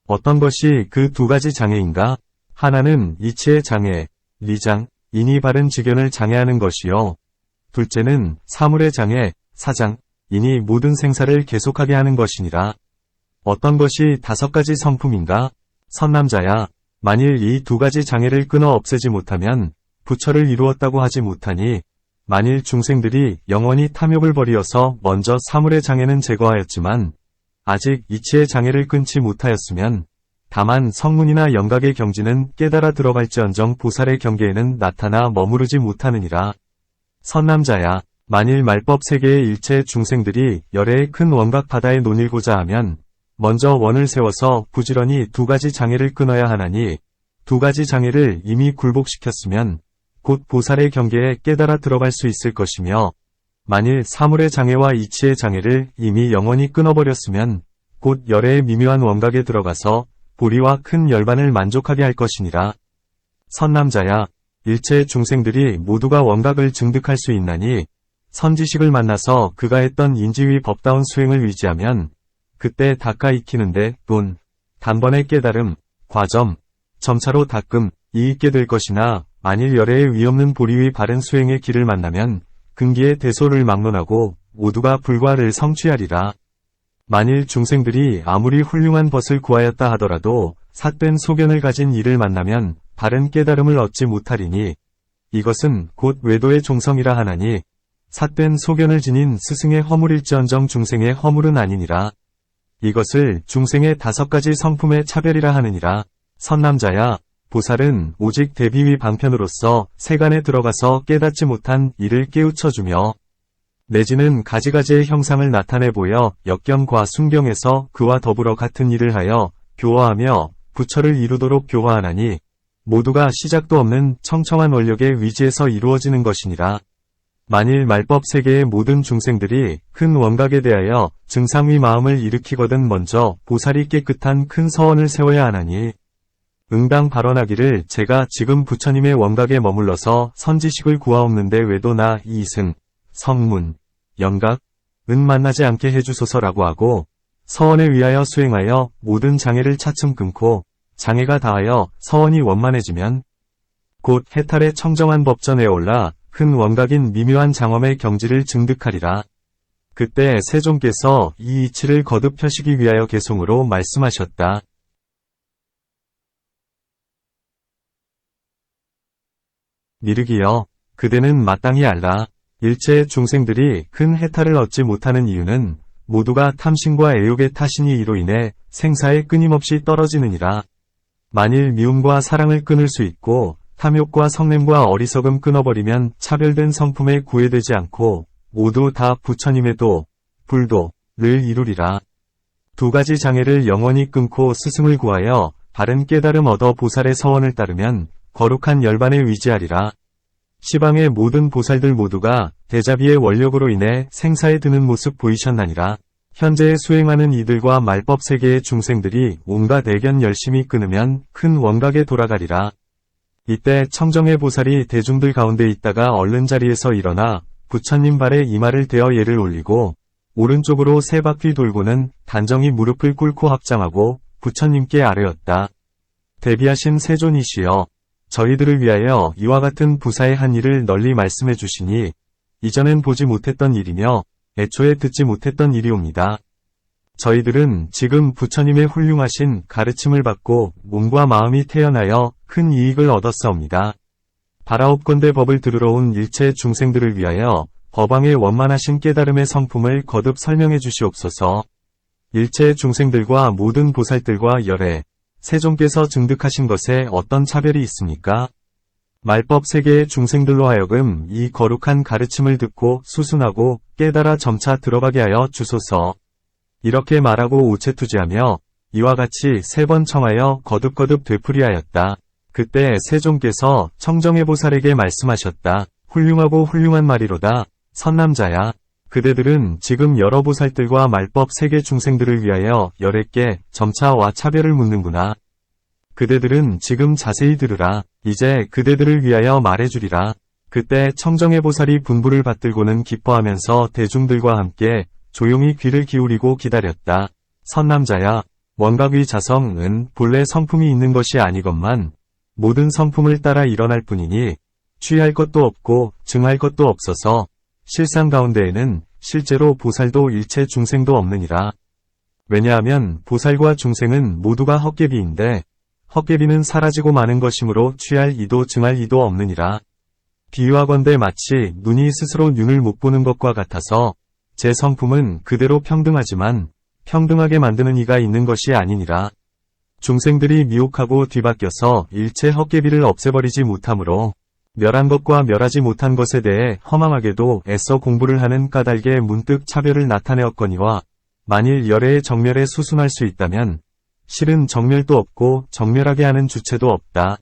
어떤 것이 그 2가지 장애인가? 하나는 이치의 장애, 리장, 인이 바른 직견을 장애하는 것이요. 둘째는 사물의 장애, 사장, 인이 모든 생사를 계속하게 하는 것이니라. 어떤 것이 5가지 성품인가? 선남자야, 만일 이 2가지 장애를 끊어 없애지 못하면 부처를 이루었다고 하지 못하니 만일 중생들이 영원히 탐욕을 버리어서 먼저 사물의 장애는 제거하였지만 아직 이치의 장애를 끊지 못하였으면 다만 성문이나 영각의 경지는 깨달아 들어갈지언정 보살의 경계에는 나타나 머무르지 못하느니라. 선남자야, 만일 말법 세계의 일체 중생들이 열애의 큰 원각 바다에 논일고자 하면 먼저 원을 세워서 부지런히 2가지 장애를 끊어야 하나니 2가지 장애를 이미 굴복시켰으면 곧 보살의 경계에 깨달아 들어갈 수 있을 것이며 만일 사물의 장애와 이치의 장애를 이미 영원히 끊어버렸으면 곧 열애의 미묘한 원각에 들어가서 보리와 큰 열반을 만족하게 할 것이니라. 선남자야, 일체 중생들이 모두가 원각을 증득할 수 있나니 선지식을 만나서 그가 했던 인지위 법다운 수행을 의지하면 그때 닦아 익히는데 돈, 단번에 깨달음, 과점, 점차로 닦음, 이 있게 될 것이나 만일 열애의 위없는 보리의 바른 수행의 길을 만나면 근기의 대소를 막론하고 모두가 불과를 성취하리라. 만일 중생들이 아무리 훌륭한 벗을 구하였다 하더라도 삿된 소견을 가진 이를 만나면 바른 깨달음을 얻지 못하리니 이것은 곧 외도의 종성이라 하나니 삿된 소견을 지닌 스승의 허물일지언정 중생의 허물은 아니니라. 이것을 중생의 5가지 성품의 차별이라 하느니라. 선남자야, 보살은 오직 대비위 방편으로서 세간에 들어가서 깨닫지 못한 이를 깨우쳐주며 내지는 가지가지의 형상을 나타내 보여 역경과 순경에서 그와 더불어 같은 일을 하여 교화하며 부처를 이루도록 교화하나니 모두가 시작도 없는 청청한 원력의 위지에서 이루어지는 것이니라. 만일 말법 세계의 모든 중생들이 큰 원각에 대하여 증상의 마음을 일으키거든 먼저 보살이 깨끗한 큰 서원을 세워야 하나니 응당 발언하기를 제가 지금 부처님의 원각에 머물러서 선지식을 구하옵는데 외도나 이승, 성문, 영각, 은 만나지 않게 해주소서라고 하고 서원에 위하여 수행하여 모든 장애를 차츰 끊고 장애가 다하여 서원이 원만해지면 곧 해탈의 청정한 법전에 올라 큰 원각인 미묘한 장엄의 경지를 증득하리라. 그때 세종께서 이 이치를 거듭 펴시기 위하여 개송으로 말씀하셨다. 미륵이여, 그대는 마땅히 알라. 일체의 중생들이 큰 해탈을 얻지 못하는 이유는 모두가 탐심과 애욕의 타신이 이로 인해 생사에 끊임없이 떨어지느니라. 만일 미움과 사랑을 끊을 수 있고 탐욕과 성냄과 어리석음 끊어버리면 차별된 성품에 구애되지 않고 모두 다 부처님의 도, 불도를 이루리라. 두 가지 장애를 영원히 끊고 스승을 구하여 바른 깨달음 얻어 보살의 서원을 따르면 거룩한 열반에 위지하리라. 시방의 모든 보살들 모두가 대자비의 원력으로 인해 생사에 드는 모습 보이셨나니라. 현재 수행하는 이들과 말법 세계의 중생들이 온갖 애견 열심히 끊으면 큰 원각에 돌아가리라. 이때 청정의 보살이 대중들 가운데 있다가 얼른 자리에서 일어나 부처님 발에 이마를 대어 예를 올리고 오른쪽으로 세 바퀴 돌고는 단정히 무릎을 꿇고 합장하고 부처님께 아뢰었다. 대비하신 세존이시여, 저희들을 위하여 이와 같은 부사의 한 일을 널리 말씀해 주시니 이전엔 보지 못했던 일이며 애초에 듣지 못했던 일이옵니다. 저희들은 지금 부처님의 훌륭하신 가르침을 받고 몸과 마음이 태어나여 큰 이익을 얻었사옵니다. 바라옵건대 법을 들으러 온 일체 중생들을 위하여 법왕의 원만하신 깨달음의 성품을 거듭 설명해 주시옵소서. 일체 중생들과 모든 보살들과 열애, 세종께서 증득하신 것에 어떤 차별이 있습니까? 말법 세계의 중생들로 하여금 이 거룩한 가르침을 듣고 수순하고 깨달아 점차 들어가게 하여 주소서. 이렇게 말하고 오체투지하며 이와 같이 3번 청하여 거듭거듭 되풀이하였다. 그때 세종께서 청정의 보살에게 말씀하셨다. 훌륭하고 훌륭한 말이로다. 선남자야. 그대들은 지금 여러 보살들과 말법 세계 중생들을 위하여 열애께 점차와 차별을 묻는구나. 그대들은 지금 자세히 들으라. 이제 그대들을 위하여 말해주리라. 그때 청정의 보살이 분부를 받들고는 기뻐하면서 대중들과 함께 조용히 귀를 기울이고 기다렸다. 선남자야, 원각의 자성은 본래 성품이 있는 것이 아니건만 모든 성품을 따라 일어날 뿐이니 취할 것도 없고 증할 것도 없어서 실상 가운데에는 실제로 보살도 일체 중생도 없느니라. 왜냐하면 보살과 중생은 모두가 헛개비인데 헛개비는 사라지고 마는 것이므로 취할 이도 증할 이도 없느니라. 비유하건대 마치 눈이 스스로 눈을 못 보는 것과 같아서 제 성품은 그대로 평등하지만 평등하게 만드는 이가 있는 것이 아니니라. 중생들이 미혹하고 뒤바뀌어서 일체 헛개비를 없애버리지 못하므로 멸한 것과 멸하지 못한 것에 대해 허망하게도 애써 공부를 하는 까닭에 문득 차별을 나타내었거니와 만일 열애의 정멸에 수순할 수 있다면 실은 정멸도 없고 정멸하게 하는 주체도 없다.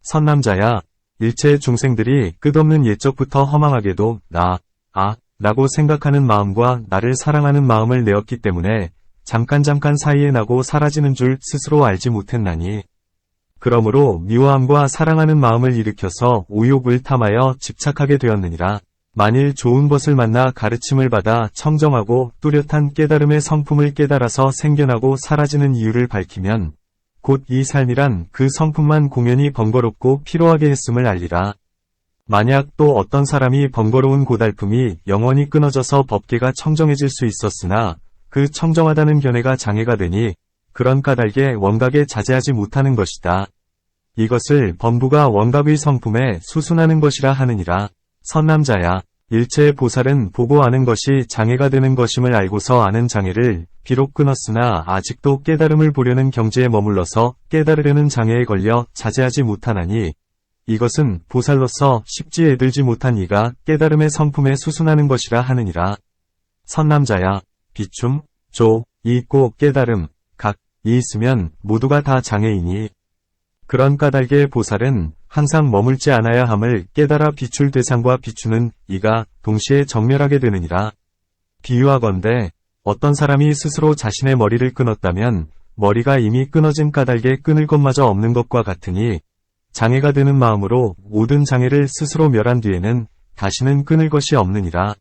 선남자야, 일체 중생들이 끝없는 옛적부터 허망하게도 라고 생각하는 마음과 나를 사랑하는 마음을 내었기 때문에 잠깐 사이에 나고 사라지는 줄 스스로 알지 못했나니 그러므로 미워함과 사랑하는 마음을 일으켜서 오욕을 탐하여 집착하게 되었느니라. 만일 좋은 것을 만나 가르침을 받아 청정하고 뚜렷한 깨달음의 성품을 깨달아서 생겨나고 사라지는 이유를 밝히면 곧 이 삶이란 그 성품만 공연히 번거롭고 피로하게 했음을 알리라. 만약 또 어떤 사람이 번거로운 고달픔이 영원히 끊어져서 법계가 청정해질 수 있었으나 그 청정하다는 견해가 장애가 되니 그런 까닭에 원각에 자제하지 못하는 것이다. 이것을 범부가 원각의 성품에 수순하는 것이라 하느니라. 선남자야, 일체의 보살은 보고 아는 것이 장애가 되는 것임을 알고서 아는 장애를 비록 끊었으나 아직도 깨달음을 보려는 경지에 머물러서 깨달으려는 장애에 걸려 자제하지 못하나니 이것은 보살로서 쉽지 애들지 못한 이가 깨달음의 성품에 수순하는 것이라 하느니라. 선남자야, 비춤, 조, 이 있고 깨달음, 각, 이 있으면 모두가 다 장애이니 그런 까닭에 보살은 항상 머물지 않아야 함을 깨달아 비출 대상과 비추는 이가 동시에 정멸하게 되느니라. 비유하건대 어떤 사람이 스스로 자신의 머리를 끊었다면 머리가 이미 끊어진 까닭에 끊을 것마저 없는 것과 같으니 장애가 되는 마음으로 모든 장애를 스스로 멸한 뒤에는 다시는 끊을 것이 없느니라.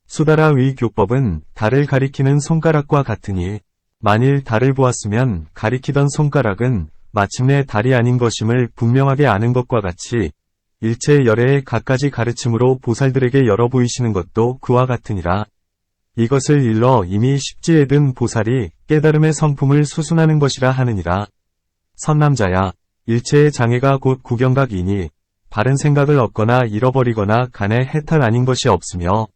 수다라의 교법은 달을 가리키는 손가락과 같으니 만일 달을 보았으면 가리키던 손가락은 마침내 달이 아닌 것임을 분명하게 아는 것과 같이 일체 열애의 갖가지 가르침으로 보살들에게 열어 보이시는 것도 그와 같으니라. 이것을 일러 이미 십지에 든 보살이 깨달음의 성품을 수순하는 것이라 하느니라. 선남자야, 일체의 장애가 곧 구경각이니 바른 생각을 얻거나 잃어버리거나 간에 해탈 아닌 것이 없으며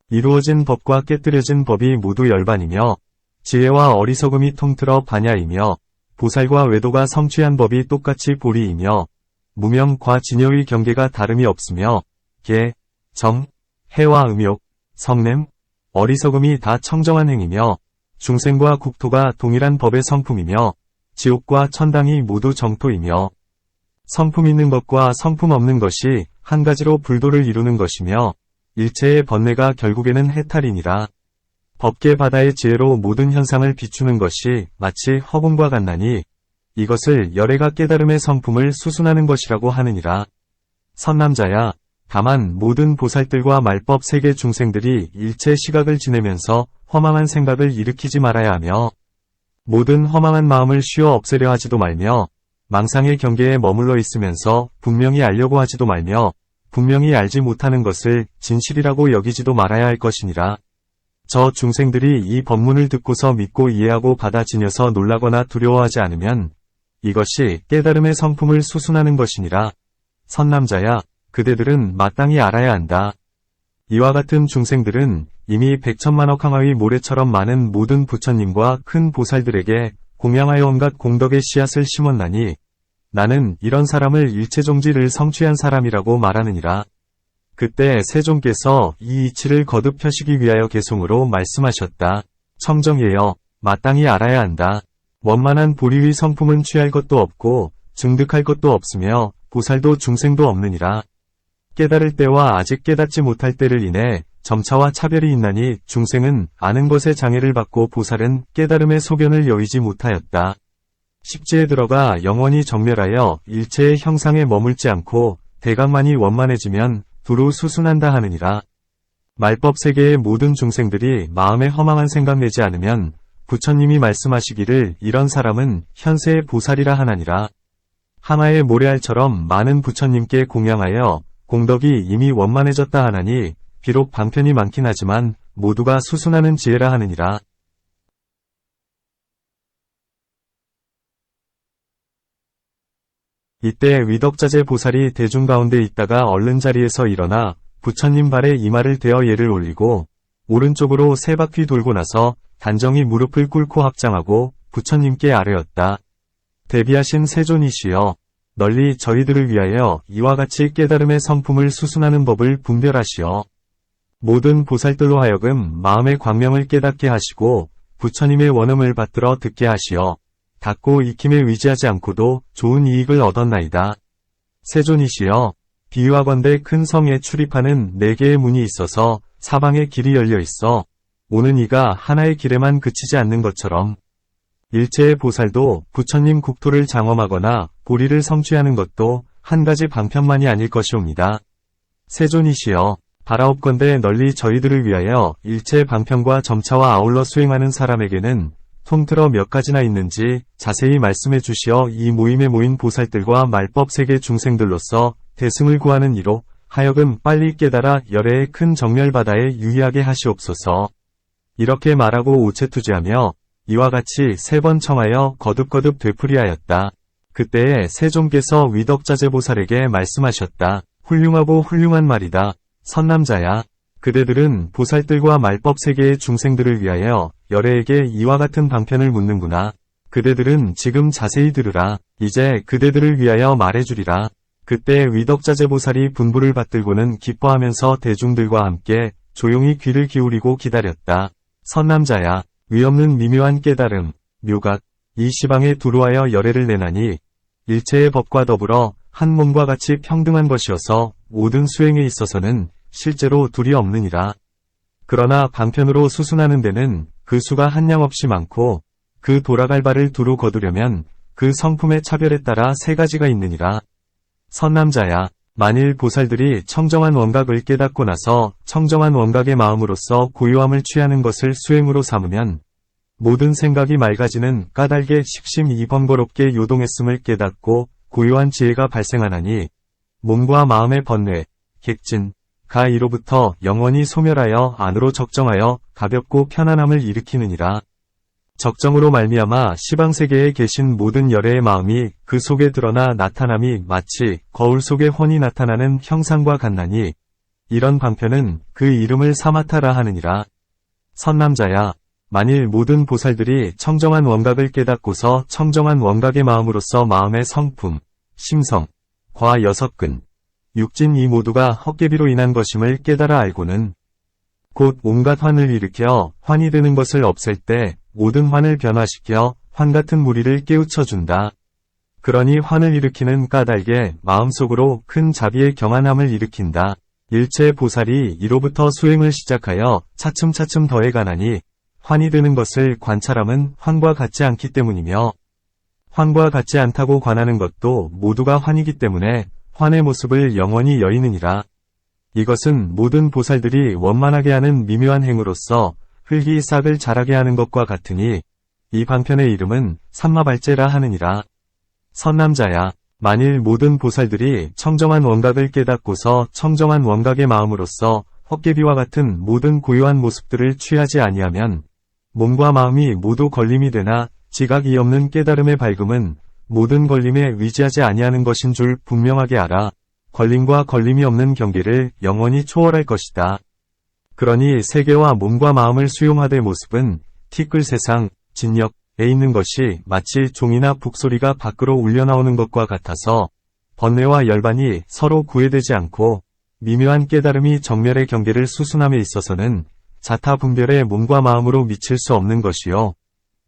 이루어진 법과 깨뜨려진 법이 모두 열반이며 지혜와 어리석음이 통틀어 반야이며 보살과 외도가 성취한 법이 똑같이 보리이며 무명과 진여의 경계가 다름이 없으며 계, 정, 해와 음욕, 성냄, 어리석음이 다 청정한 행이며 중생과 국토가 동일한 법의 성품이며 지옥과 천당이 모두 정토이며 성품 있는 것과 성품 없는 것이 한 가지로 불도를 이루는 것이며 일체의 번뇌가 결국에는 해탈이니라. 법계 바다의 지혜로 모든 현상을 비추는 것이 마치 허공과 같나니 이것을 열애가 깨달음의 성품을 수순하는 것이라고 하느니라. 선남자야, 다만 모든 보살들과 말법 세계 중생들이 일체 시각을 지내면서 허망한 생각을 일으키지 말아야 하며 모든 허망한 마음을 쉬어 없애려 하지도 말며 망상의 경계에 머물러 있으면서 분명히 알려고 하지도 말며 분명히 알지 못하는 것을 진실이라고 여기지도 말아야 할 것이니라. 저 중생들이 이 법문을 듣고서 믿고 이해하고 받아지녀서 놀라거나 두려워하지 않으면 이것이 깨달음의 성품을 수순하는 것이니라. 선남자야, 그대들은 마땅히 알아야 한다. 이와 같은 중생들은 이미 백천만억 항아의 모래처럼 많은 모든 부처님과 큰 보살들에게 공양하여 온갖 공덕의 씨앗을 심었나니 나는 이런 사람을 일체종지를 성취한 사람이라고 말하느니라. 그때 세종께서 이 이치를 거듭 펴시기 위하여 개송으로 말씀하셨다. 청정예여, 마땅히 알아야 한다. 원만한 보리의 성품은 취할 것도 없고 증득할 것도 없으며 보살도 중생도 없느니라. 깨달을 때와 아직 깨닫지 못할 때를 인해 점차와 차별이 있나니 중생은 아는 것에 장애를 받고 보살은 깨달음의 소견을 여의지 못하였다. 십지에 들어가 영원히 정멸하여 일체의 형상에 머물지 않고 대각만이 원만해지면 두루 수순한다 하느니라. 말법 세계의 모든 중생들이 마음에 허망한 생각 내지 않으면 부처님이 말씀하시기를 이런 사람은 현세의 보살이라 하나니라. 하나의 모래알처럼 많은 부처님께 공양하여 공덕이 이미 원만해졌다 하나니 비록 방편이 많긴 하지만 모두가 수순하는 지혜라 하느니라. 이때 위덕자재 보살이 대중 가운데 있다가 얼른 자리에서 일어나 부처님 발에 이마를 대어 예를 올리고 오른쪽으로 세 바퀴 돌고 나서 단정히 무릎을 꿇고 합장하고 부처님께 아뢰었다. 대비하신 세존이시여, 널리 저희들을 위하여 이와 같이 깨달음의 성품을 수순하는 법을 분별하시어 모든 보살들로 하여금 마음의 광명을 깨닫게 하시고 부처님의 원음을 받들어 듣게 하시어 닫고 익힘에 의지하지 않고도 좋은 이익을 얻었나이다. 세존이시여, 비유하건대 큰 성에 출입하는 4개의 문이 있어서 사방에 길이 열려 있어 오는 이가 하나의 길에만 그치지 않는 것처럼 일체의 보살도 부처님 국토를 장엄하거나 보리를 성취하는 것도 한 가지 방편만이 아닐 것이옵니다. 세존이시여, 바라옵건대 널리 저희들을 위하여 일체 방편과 점차와 아울러 수행하는 사람에게는 통틀어 몇 가지나 있는지 자세히 말씀해 주시어 이 모임에 모인 보살들과 말법세계 중생들로서 대승을 구하는 이로 하여금 빨리 깨달아 열애의 큰 정멸바다에 유의하게 하시옵소서. 이렇게 말하고 오체투지하며 이와 같이 3번 청하여 거듭거듭 되풀이하였다. 그때에 세종께서 위덕자재보살에게 말씀하셨다. 훌륭하고 훌륭한 말이다. 선남자야, 그대들은 보살들과 말법세계의 중생들을 위하여 열애에게 이와 같은 방편을 묻는구나. 그대들은 지금 자세히 들으라. 이제 그대들을 위하여 말해주리라. 그때 위덕자재보살이 분부를 받들고는 기뻐하면서 대중들과 함께 조용히 귀를 기울이고 기다렸다. 선남자야, 위없는 미묘한 깨달음, 묘각, 이 시방에 두루하여 열애를 내나니 일체의 법과 더불어 한 몸과 같이 평등한 것이어서 모든 수행에 있어서는 실제로 둘이 없느니라. 그러나 방편으로 수순하는 데는 그 수가 한량없이 많고 그 돌아갈 바를 두루 거두려면 그 성품의 차별에 따라 세 가지가 있느니라. 선남자야, 만일 보살들이 청정한 원각을 깨닫고 나서 청정한 원각의 마음으로서 고요함을 취하는 것을 수행으로 삼으면 모든 생각이 맑아지는 까닭에 식심이 번거롭게 요동했음을 깨닫고 고요한 지혜가 발생하나니 몸과 마음의 번뇌, 객진, 가 이로부터 영원히 소멸하여 안으로 적정하여 가볍고 편안함을 일으키느니라. 적정으로 말미암아 시방세계에 계신 모든 열애의 마음이 그 속에 드러나 나타남이 마치 거울 속에 훤히 나타나는 형상과 같나니 이런 방편은 그 이름을 사마타라 하느니라. 선남자야, 만일 모든 보살들이 청정한 원각을 깨닫고서 청정한 원각의 마음으로서 마음의 성품, 심성, 과 여섯근, 육진 이 모두가 헛개비로 인한 것임을 깨달아 알고는 곧 온갖 환을 일으켜 환이 드는 것을 없앨 때 모든 환을 변화시켜 환 같은 무리를 깨우쳐준다. 그러니 환을 일으키는 까닭에 마음속으로 큰 자비의 경안함을 일으킨다. 일체 보살이 이로부터 수행을 시작하여 차츰차츰 더해가나니 환이 드는 것을 관찰함은 환과 같지 않기 때문이며 환과 같지 않다고 관하는 것도 모두가 환이기 때문에 환의 모습을 영원히 여의느니라. 이것은 모든 보살들이 원만하게 하는 미묘한 행으로서 흙이 싹을 자라게 하는 것과 같으니 이 방편의 이름은 삼마발제라 하느니라. 선남자야, 만일 모든 보살들이 청정한 원각을 깨닫고서 청정한 원각의 마음으로서 헛개비와 같은 모든 고요한 모습들을 취하지 아니하면 몸과 마음이 모두 걸림이 되나 지각이 없는 깨달음의 밝음은 모든 걸림에 위지하지 아니하는 것인 줄 분명하게 알아. 걸림과 걸림이 없는 경계를 영원히 초월할 것이다. 그러니 세계와 몸과 마음을 수용하되 모습은 티끌 세상, 진역에 있는 것이 마치 종이나 북소리가 밖으로 울려나오는 것과 같아서 번뇌와 열반이 서로 구애되지 않고 미묘한 깨달음이 정멸의 경계를 수순함에 있어서는 자타 분별의 몸과 마음으로 미칠 수 없는 것이요.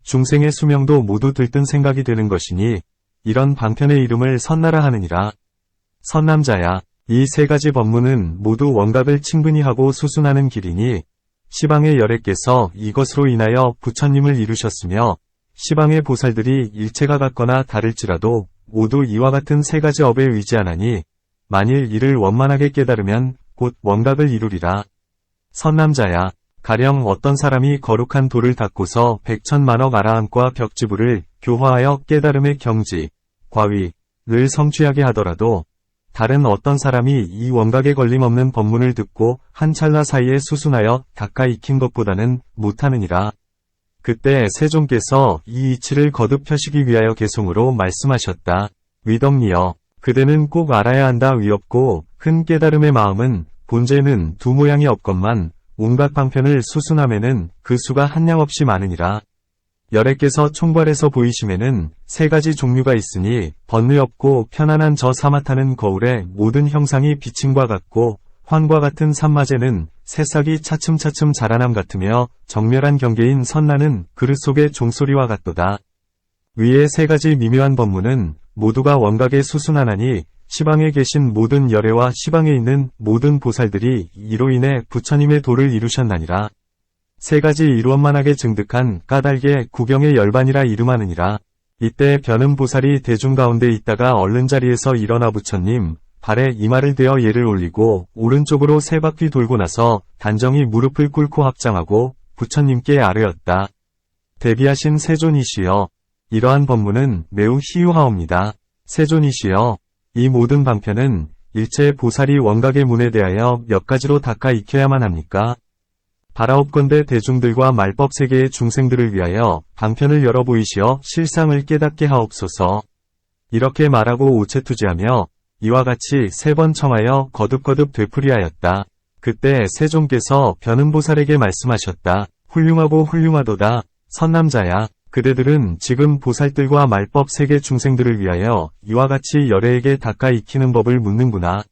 중생의 수명도 모두 들뜬 생각이 되는 것이니 이런 방편의 이름을 선나라 하느니라. 선남자야, 이 세 가지 법문은 모두 원각을 충분히 하고 수순하는 길이니 시방의 열애께서 이것으로 인하여 부처님을 이루셨으며 시방의 보살들이 일체가 같거나 다를지라도 모두 이와 같은 세 가지 업에 의지하나니 만일 이를 원만하게 깨달으면 곧 원각을 이루리라. 선남자야, 가령 어떤 사람이 거룩한 도를 닦고서 백천만억 아라함과 벽지부를 교화하여 깨달음의 경지, 과위를 성취하게 하더라도 다른 어떤 사람이 이 원각에 걸림없는 법문을 듣고 한 찰나 사이에 수순하여 닦아 익힌 것보다는 못하느니라. 그때 세종께서 이 이치를 거듭 펴시기 위하여 개송으로 말씀하셨다. 위덕리여, 그대는 꼭 알아야 한다. 위없고 큰 깨달음의 마음은 본제는 두 모양이 없건만 온갖 방편을 수순함에는 그 수가 한량없이 많으니라. 열애께서 총괄해서 보이심에는 세 가지 종류가 있으니 번뇌 없고 편안한 저 사마타는 거울의 모든 형상이 비침과 같고 환과 같은 산마제는 새싹이 차츰차츰 자라남 같으며 정멸한 경계인 선나는 그릇 속의 종소리와 같도다. 위의 세 가지 미묘한 법문은 모두가 원각에 수순하나니 시방에 계신 모든 열애와 시방에 있는 모든 보살들이 이로 인해 부처님의 도를 이루셨나니라. 세 가지 이루원만하게 증득한 까닭에 구경의 열반이라 이름하느니라. 이때 변음보살이 대중 가운데 있다가 얼른 자리에서 일어나 부처님 발에 이마를 대어 예를 올리고 오른쪽으로 세 바퀴 돌고 나서 단정히 무릎을 꿇고 합장하고 부처님께 아뢰었다. 대비하신 세존이시여, 이러한 법문은 매우 희유하옵니다. 세존이시여, 이 모든 방편은 일체 보살이 원각의 문에 대하여 몇 가지로 닦아 익혀야만 합니까? 바라옵건대 대중들과 말법세계의 중생들을 위하여 방편을 열어 보이시어 실상을 깨닫게 하옵소서. 이렇게 말하고 오체투지하며 이와 같이 세 번 청하여 거듭거듭 되풀이하였다. 그때 세종께서 변음보살에게 말씀하셨다. 훌륭하고 훌륭하도다. 선남자야, 그대들은 지금 보살들과 말법세계 중생들을 위하여 이와 같이 열애에게 닦아 익히는 법을 묻는구나.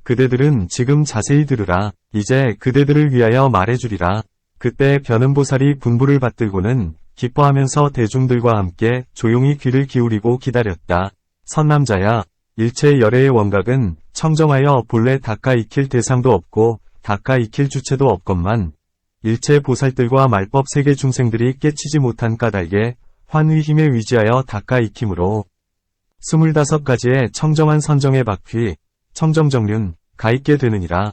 그대들은 지금 자세히 들으라. 이제 그대들을 위하여 말해주리라. 그때 변음보살이 분부를 받들고는 기뻐하면서 대중들과 함께 조용히 귀를 기울이고 기다렸다. 선남자야, 일체 열애의 원각은 청정하여 본래 닦아 익힐 대상도 없고 닦아 익힐 주체도 없건만 일체 보살들과 말법 세계 중생들이 깨치지 못한 까닭에 환의 힘에 위지하여 닦아 익힘으로 25가지의 청정한 선정의 바퀴, 청정정륜, 가 있게 되느니라.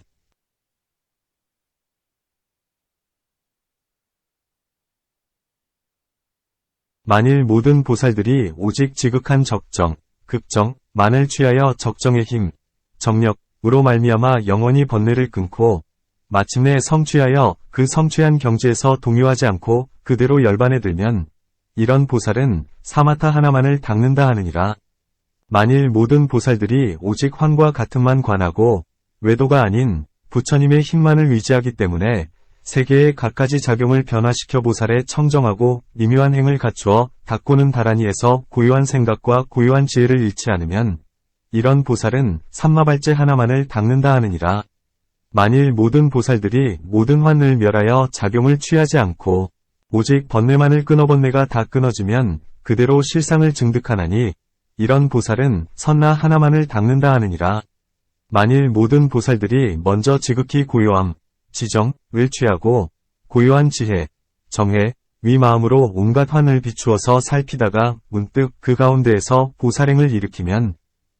만일 모든 보살들이 오직 지극한 적정, 극정, 만을 취하여 적정의 힘, 정력으로 말미암아 영원히 번뇌를 끊고 마침내 성취하여 그 성취한 경지에서 동요하지 않고 그대로 열반에 들면 이런 보살은 사마타 하나만을 닦는다 하느니라. 만일 모든 보살들이 오직 환과 같음만 관하고 외도가 아닌 부처님의 힘만을 위지하기 때문에 세계의 갖가지 작용을 변화시켜 보살의 청정하고 미묘한 행을 갖추어 닦고는 다라니에서 고유한 생각과 고유한 지혜를 잃지 않으면 이런 보살은 삼마발제 하나만을 닦는다 하느니라. 만일 모든 보살들이 모든 환을 멸하여 작용을 취하지 않고 오직 번뇌만을 끊어 번뇌가 다 끊어지면 그대로 실상을 증득하나니 이런 보살은 선나 하나만을 닦는다 하느니라. 만일 모든 보살들이 먼저 지극히 고요함, 지정을 취하고 고요한 지혜, 정해, 위마음으로 온갖 환을 비추어서 살피다가 문득 그 가운데에서 보살행을 일으키면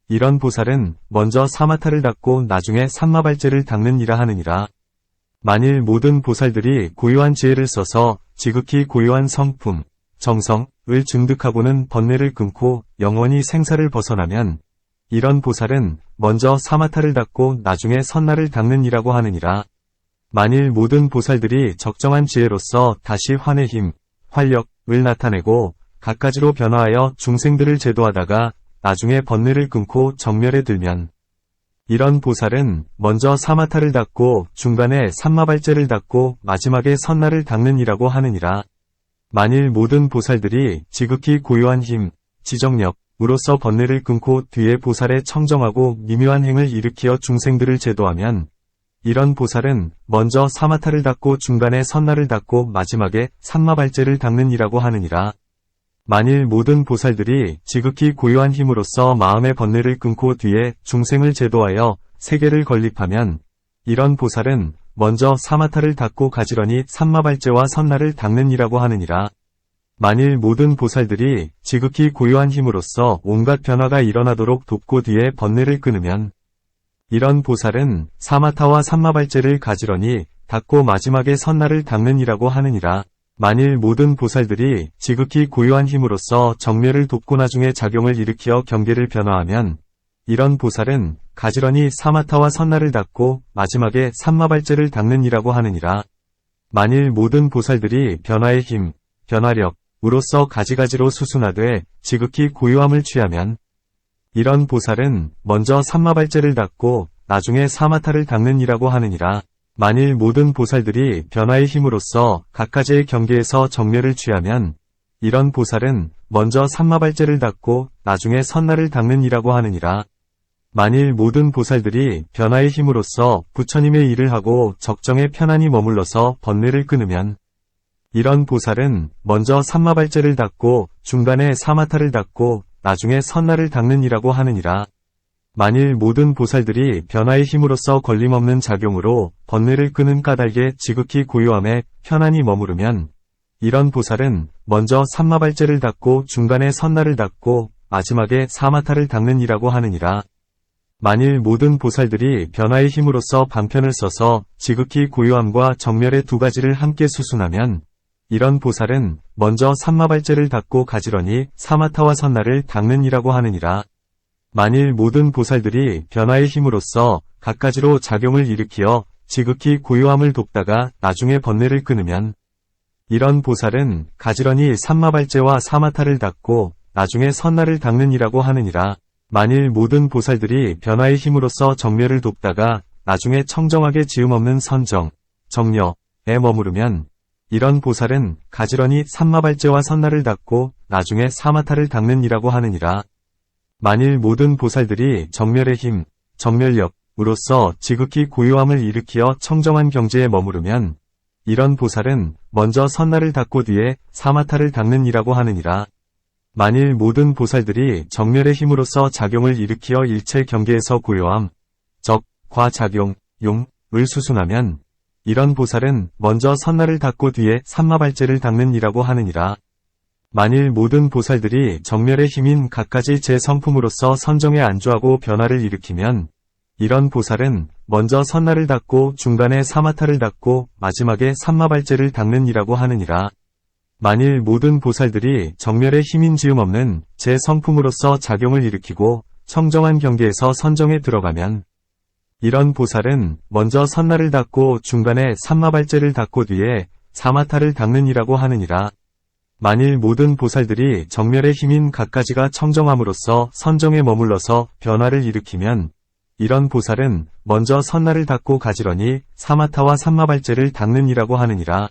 이런 보살은 먼저 사마타를 닦고 나중에 삼마발제를 닦느니라 하느니라. 만일 모든 보살들이 고요한 지혜를 써서 지극히 고요한 성품, 정성을 증득하고는 번뇌를 끊고 영원히 생사를 벗어나면 이런 보살은 먼저 사마타를 닦고 나중에 선나를 닦느니라고 하느니라. 만일 모든 보살들이 적정한 지혜로서 다시 환의 힘, 활력을 나타내고 갖가지로 변화하여 중생들을 제도하다가 나중에 번뇌를 끊고 정멸에 들면 이런 보살은 먼저 사마타를 닦고 중간에 삼마발제를 닦고 마지막에 선나를 닦느니라고 하느니라. 만일 모든 보살들이 지극히 고요한 힘, 지정력으로서 번뇌를 끊고 뒤에 보살의 청정하고 미묘한 행을 일으키어 중생들을 제도하면 이런 보살은 먼저 사마타를 닦고 중간에 선나를 닦고 마지막에 삼마발제를 닦느니라고 하느니라. 만일 모든 보살들이 지극히 고요한 힘으로써 마음의 번뇌를 끊고 뒤에 중생을 제도하여 세계를 건립하면 이런 보살은 먼저 사마타를 닦고 가지런히 삼마발제와 선나를 닦느니라고 하느니라. 만일 모든 보살들이 지극히 고요한 힘으로써 온갖 변화가 일어나도록 돕고 뒤에 번뇌를 끊으면 이런 보살은 사마타와 삼마발제를 가지런히 닦고 마지막에 선나를 닦느니라고 하느니라. 만일 모든 보살들이 지극히 고요한 힘으로써 정멸을 돕고 나중에 작용을 일으키어 경계를 변화하면 이런 보살은 가지런히 사마타와 선나를 닦고 마지막에 삼마발제를 닦느니라고 하느니라. 만일 모든 보살들이 변화의 힘, 변화력으로서 가지가지로 수순하되 지극히 고요함을 취하면 이런 보살은 먼저 삼마발제를 닦고 나중에 사마타를 닦느니라고 하느니라. 만일 모든 보살들이 변화의 힘으로써 갖가지의 경계에서 정멸을 취하면 이런 보살은 먼저 삼마발제를 닦고 나중에 선나를 닦느니라고 하느니라. 만일 모든 보살들이 변화의 힘으로써 부처님의 일을 하고 적정에 편안히 머물러서 번뇌를 끊으면 이런 보살은 먼저 삼마발제를 닦고 중간에 사마타를 닦고 나중에 선나를 닦느니라고 하느니라. 만일 모든 보살들이 변화의 힘으로써 걸림없는 작용으로 번뇌를 끄는 까닭에 지극히 고요함에 편안히 머무르면 이런 보살은 먼저 삼마발제를 닦고 중간에 선나를 닦고 마지막에 사마타를 닦느니라고 하느니라. 만일 모든 보살들이 변화의 힘으로써 방편을 써서 지극히 고요함과 정멸의 두 가지를 함께 수순하면 이런 보살은 먼저 삼마발제를 닦고 가지런히 사마타와 선나를 닦느니라고 하느니라. 만일 모든 보살들이 변화의 힘으로써 갖가지로 작용을 일으키어 지극히 고요함을 돕다가 나중에 번뇌를 끊으면 이런 보살은 가지런히 삼마발제와 사마타를 닦고 나중에 선나를 닦느니라고 하느니라. 만일 모든 보살들이 변화의 힘으로써 정멸을 돕다가 나중에 청정하게 지음없는 선정, 정려에 머무르면 이런 보살은 가지런히 삼마발제와 선나를 닦고 나중에 사마타를 닦느니라고 하느니라. 만일 모든 보살들이 정멸의 힘, 정멸력으로서 지극히 고요함을 일으키어 청정한 경지에 머무르면 이런 보살은 먼저 선나를 닦고 뒤에 사마타를 닦느니라고 하느니라. 만일 모든 보살들이 정멸의 힘으로써 작용을 일으키어 일체 경계에서 고요함, 적, 과 작용, 용을 수순하면 이런 보살은 먼저 선나를 닦고 뒤에 삼마발제를 닦는 이라고 하느니라. 만일 모든 보살들이 정멸의 힘인 갖가지 제 성품으로써 선정에 안주하고 변화를 일으키면 이런 보살은 먼저 선나를 닦고 중간에 사마타를 닦고 마지막에 삼마발제를 닦는 이라고 하느니라. 만일 모든 보살들이 정멸의 힘인 지음 없는 제 성품으로써 작용을 일으키고 청정한 경계에서 선정에 들어가면 이런 보살은 먼저 선나를 닦고 중간에 삼마발제를 닦고 뒤에 사마타를 닦는 이라고 하느니라. 만일 모든 보살들이 정멸의 힘인 갖가지가 청정함으로써 선정에 머물러서 변화를 일으키면 이런 보살은 먼저 선나를 닦고 가지런히 사마타와 삼마발제를 닦는 이라고 하느니라.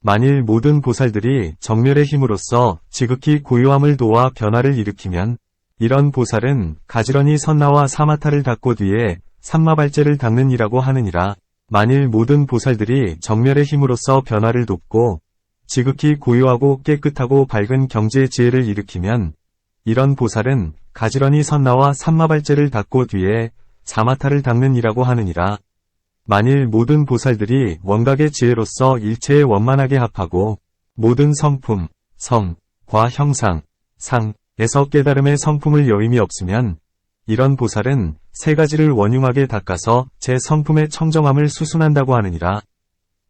만일 모든 보살들이 정멸의 힘으로써 지극히 고요함을 도와 변화를 일으키면 이런 보살은 가지런히 선나와 사마타를 닦고 뒤에 삼마발제를 닦는 이라고 하느니라. 만일 모든 보살들이 정멸의 힘으로써 변화를 돕고 지극히 고요하고 깨끗하고 밝은 경지의 지혜를 일으키면 이런 보살은 가지런히 선나와 삼마발제를 닦고 뒤에 사마타를 닦는 이라고 하느니라. 만일 모든 보살들이 원각의 지혜로서 일체에 원만하게 합하고 모든 성품, 성, 과 형상, 상에서 깨달음의 성품을 여임이 없으면 이런 보살은 세 가지를 원흉하게 닦아서 제 성품의 청정함을 수순한다고 하느니라.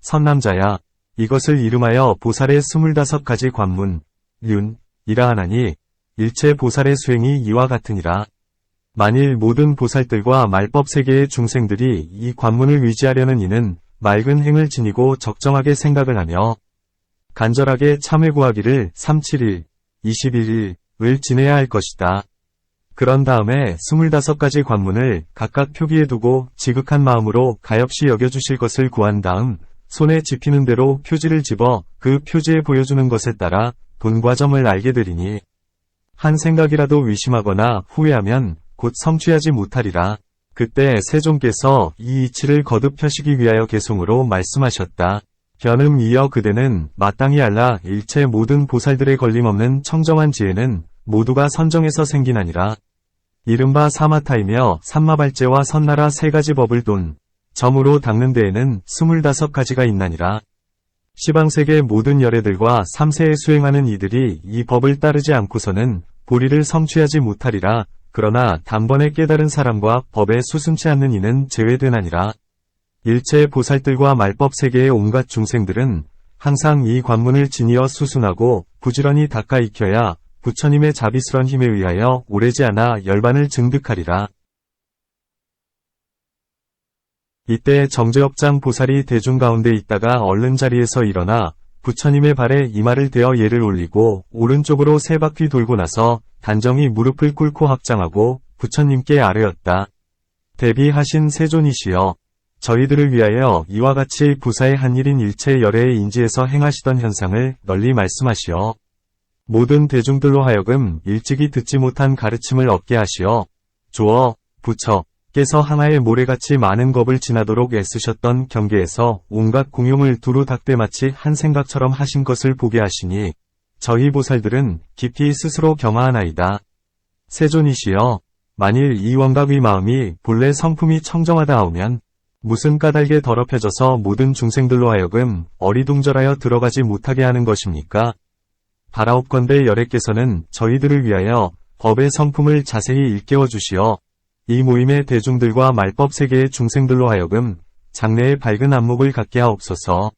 선남자야, 이것을 이름하여 보살의 25가지 관문, 륜이라 하나니 일체 보살의 수행이 이와 같으니라. 만일 모든 보살들과 말법 세계의 중생들이 이 관문을 위지하려는 이는 맑은 행을 지니고 적정하게 생각을 하며 간절하게 참회 구하기를 37일, 21일을 지내야 할 것이다. 그런 다음에 25가지 관문을 각각 표기해 두고 지극한 마음으로 가엾이 여겨주실 것을 구한 다음 손에 집히는 대로 표지를 집어 그 표지에 보여주는 것에 따라 돈과 점을 알게 되리니 한 생각이라도 의심하거나 후회하면 곧 성취하지 못하리라. 그때 세존께서 이 이치를 거듭 펴시기 위하여 개송으로 말씀하셨다. 변음 이어 그대는 마땅히 알라. 일체 모든 보살들의 걸림없는 청정한 지혜는 모두가 선정에서 생기나니라. 이른바 사마타이며 삼마발제와 선나라 세 가지 법을 돈, 점으로 닦는 데에는 25가지가 있나니라. 시방세계 모든 열애들과 3세에 수행하는 이들이 이 법을 따르지 않고서는 보리를 성취하지 못하리라. 그러나 단번에 깨달은 사람과 법에 수순치 않는 이는 제외되나니라. 일체 보살들과 말법 세계의 온갖 중생들은 항상 이 관문을 지니어 수순하고 부지런히 닦아 익혀야 부처님의 자비스런 힘에 의하여 오래지 않아 열반을 증득하리라. 이때 정제업장 보살이 대중 가운데 있다가 얼른 자리에서 일어나 부처님의 발에 이마를 대어 예를 올리고 오른쪽으로 세 바퀴 돌고 나서 단정히 무릎을 꿇고 합장하고 부처님께 아뢰었다. 대비하신 세존이시여, 저희들을 위하여 이와 같이 부사의 한 일인 일체 열애의 인지에서 행하시던 현상을 널리 말씀하시어 모든 대중들로 하여금 일찍이 듣지 못한 가르침을 얻게 하시어 조어, 부처께서 하나의 모래같이 많은 겁을 지나도록 애쓰셨던 경계에서 온갖 공용을 두루 닦되 마치 한 생각처럼 하신 것을 보게 하시니 저희 보살들은 깊이 스스로 경하하나이다. 세존이시여, 만일 이 원각의 마음이 본래 성품이 청정하다 하오면 무슨 까닭에 더럽혀져서 모든 중생들로 하여금 어리둥절하여 들어가지 못하게 하는 것입니까? 바라옵건대 열애께서는 저희들을 위하여 법의 성품을 자세히 일깨워 주시어 이 모임의 대중들과 말법 세계의 중생들로 하여금 장래의 밝은 안목을 갖게 하옵소서.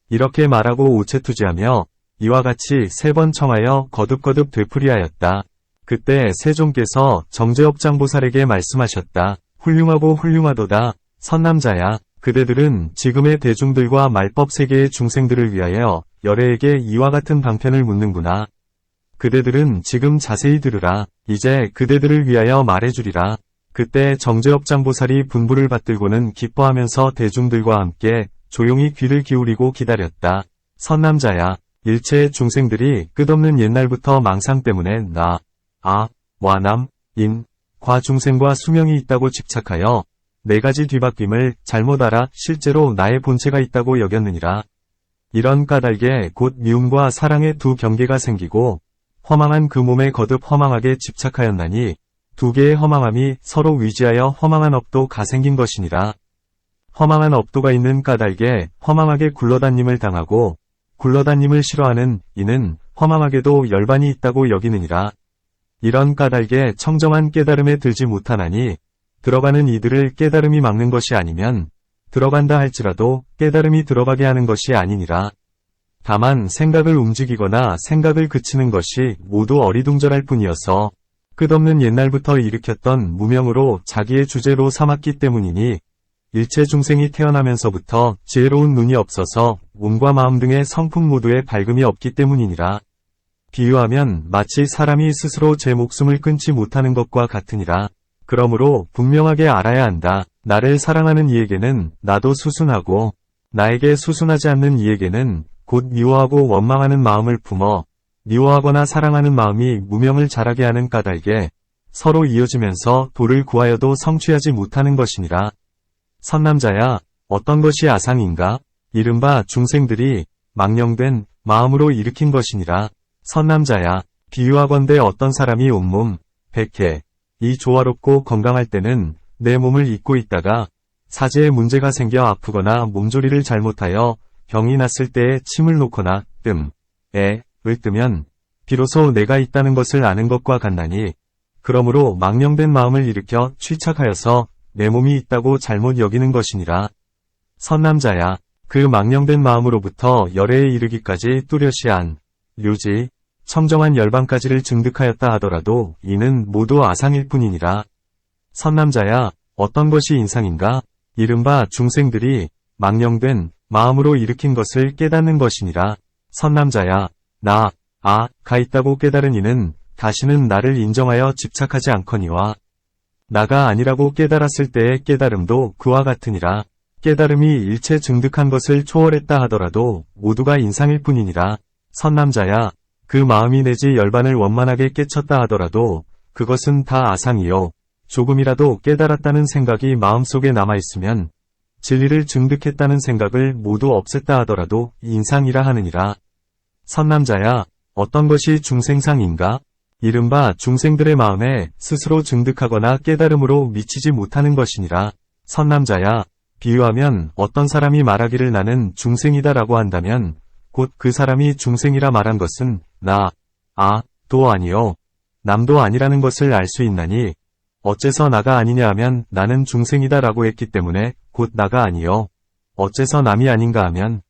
이렇게 말하고 오체투지하며 이와 같이 3번 청하여 거듭거듭 되풀이하였다. 그때 세존께서 정제업장보살에게 말씀하셨다. 훌륭하고 훌륭하도다. 선남자야, 그대들은 지금의 대중들과 말법 세계의 중생들을 위하여 열애에게 이와 같은 방편을 묻는구나. 그대들은 지금 자세히 들으라. 이제 그대들을 위하여 말해주리라. 그때 정제업장보살이 분부를 받들고는 기뻐하면서 대중들과 함께 조용히 귀를 기울이고 기다렸다. 선남자야, 일체의 중생들이 끝없는 옛날부터 망상 때문에 나, 와남, 인, 과 중생과 수명이 있다고 집착하여 4가지 뒤바뀜을 잘못 알아 실제로 나의 본체가 있다고 여겼느니라. 이런 까닭에 곧 미움과 사랑의 두 경계가 생기고 허망한 그 몸에 거듭 허망하게 집착하였나니 두 개의 허망함이 서로 위지하여 허망한 업도 가생긴 것이니라. 허망한 업도가 있는 까닭에 허망하게 굴러다님을 당하고 굴러다님을 싫어하는 이는 허망하게도 열반이 있다고 여기느니라. 이런 까닭에 청정한 깨달음에 들지 못하나니 들어가는 이들을 깨달음이 막는 것이 아니면 들어간다 할지라도 깨달음이 들어가게 하는 것이 아니니라. 다만 생각을 움직이거나 생각을 그치는 것이 모두 어리둥절할 뿐이어서 끝없는 옛날부터 일으켰던 무명으로 자기의 주제로 삼았기 때문이니 일체 중생이 태어나면서부터 지혜로운 눈이 없어서 몸과 마음 등의 성품 모두에 밝음이 없기 때문이니라. 비유하면 마치 사람이 스스로 제 목숨을 끊지 못하는 것과 같으니라. 그러므로 분명하게 알아야 한다. 나를 사랑하는 이에게는 나도 수순하고 나에게 수순하지 않는 이에게는 곧 미워하고 원망하는 마음을 품어 미워하거나 사랑하는 마음이 무명을 자라게 하는 까닭에 서로 이어지면서 도를 구하여도 성취하지 못하는 것이니라. 선남자야, 어떤 것이 아상인가? 이른바 중생들이 망령된 마음으로 일으킨 것이니라. 선남자야, 비유하건대 어떤 사람이 온몸, 백해, 이 조화롭고 건강할 때는 내 몸을 잊고 있다가 사지에 문제가 생겨 아프거나 몸조리를 잘못하여 병이 났을 때에 침을 놓거나 을 뜨면 비로소 내가 있다는 것을 아는 것과 같나니 그러므로 망령된 마음을 일으켜 취착하여서 내 몸이 있다고 잘못 여기는 것이니라. 선남자야, 그 망령된 마음으로부터 열애에 이르기까지 뚜렷이 한 류지, 청정한 열반까지를 증득하였다 하더라도 이는 모두 아상일 뿐이니라. 선남자야, 어떤 것이 인상인가? 이른바 중생들이 망령된 마음으로 일으킨 것을 깨닫는 것이니라. 선남자야, 가 있다고 깨달은 이는 다시는 나를 인정하여 집착하지 않거니와 나가 아니라고 깨달았을 때의 깨달음도 그와 같으니라. 깨달음이 일체 증득한 것을 초월했다 하더라도 모두가 인상일 뿐이니라. 선남자야, 그 마음이 내지 열반을 원만하게 깨쳤다 하더라도 그것은 다 아상이요. 조금이라도 깨달았다는 생각이 마음속에 남아있으면 진리를 증득했다는 생각을 모두 없앴다 하더라도 인상이라 하느니라. 선남자야, 어떤 것이 중생상인가? 이른바 중생들의 마음에 스스로 증득하거나 깨달음으로 미치지 못하는 것이니라. 선남자야, 비유하면 어떤 사람이 말하기를 나는 중생이다라고 한다면 곧 그 사람이 중생이라 말한 것은 도 아니요 남도 아니라는 것을 알 수 있나니 어째서 나가 아니냐 하면 나는 중생이다라고 했기 때문에 곧 나가 아니요 어째서 남이 아닌가 하면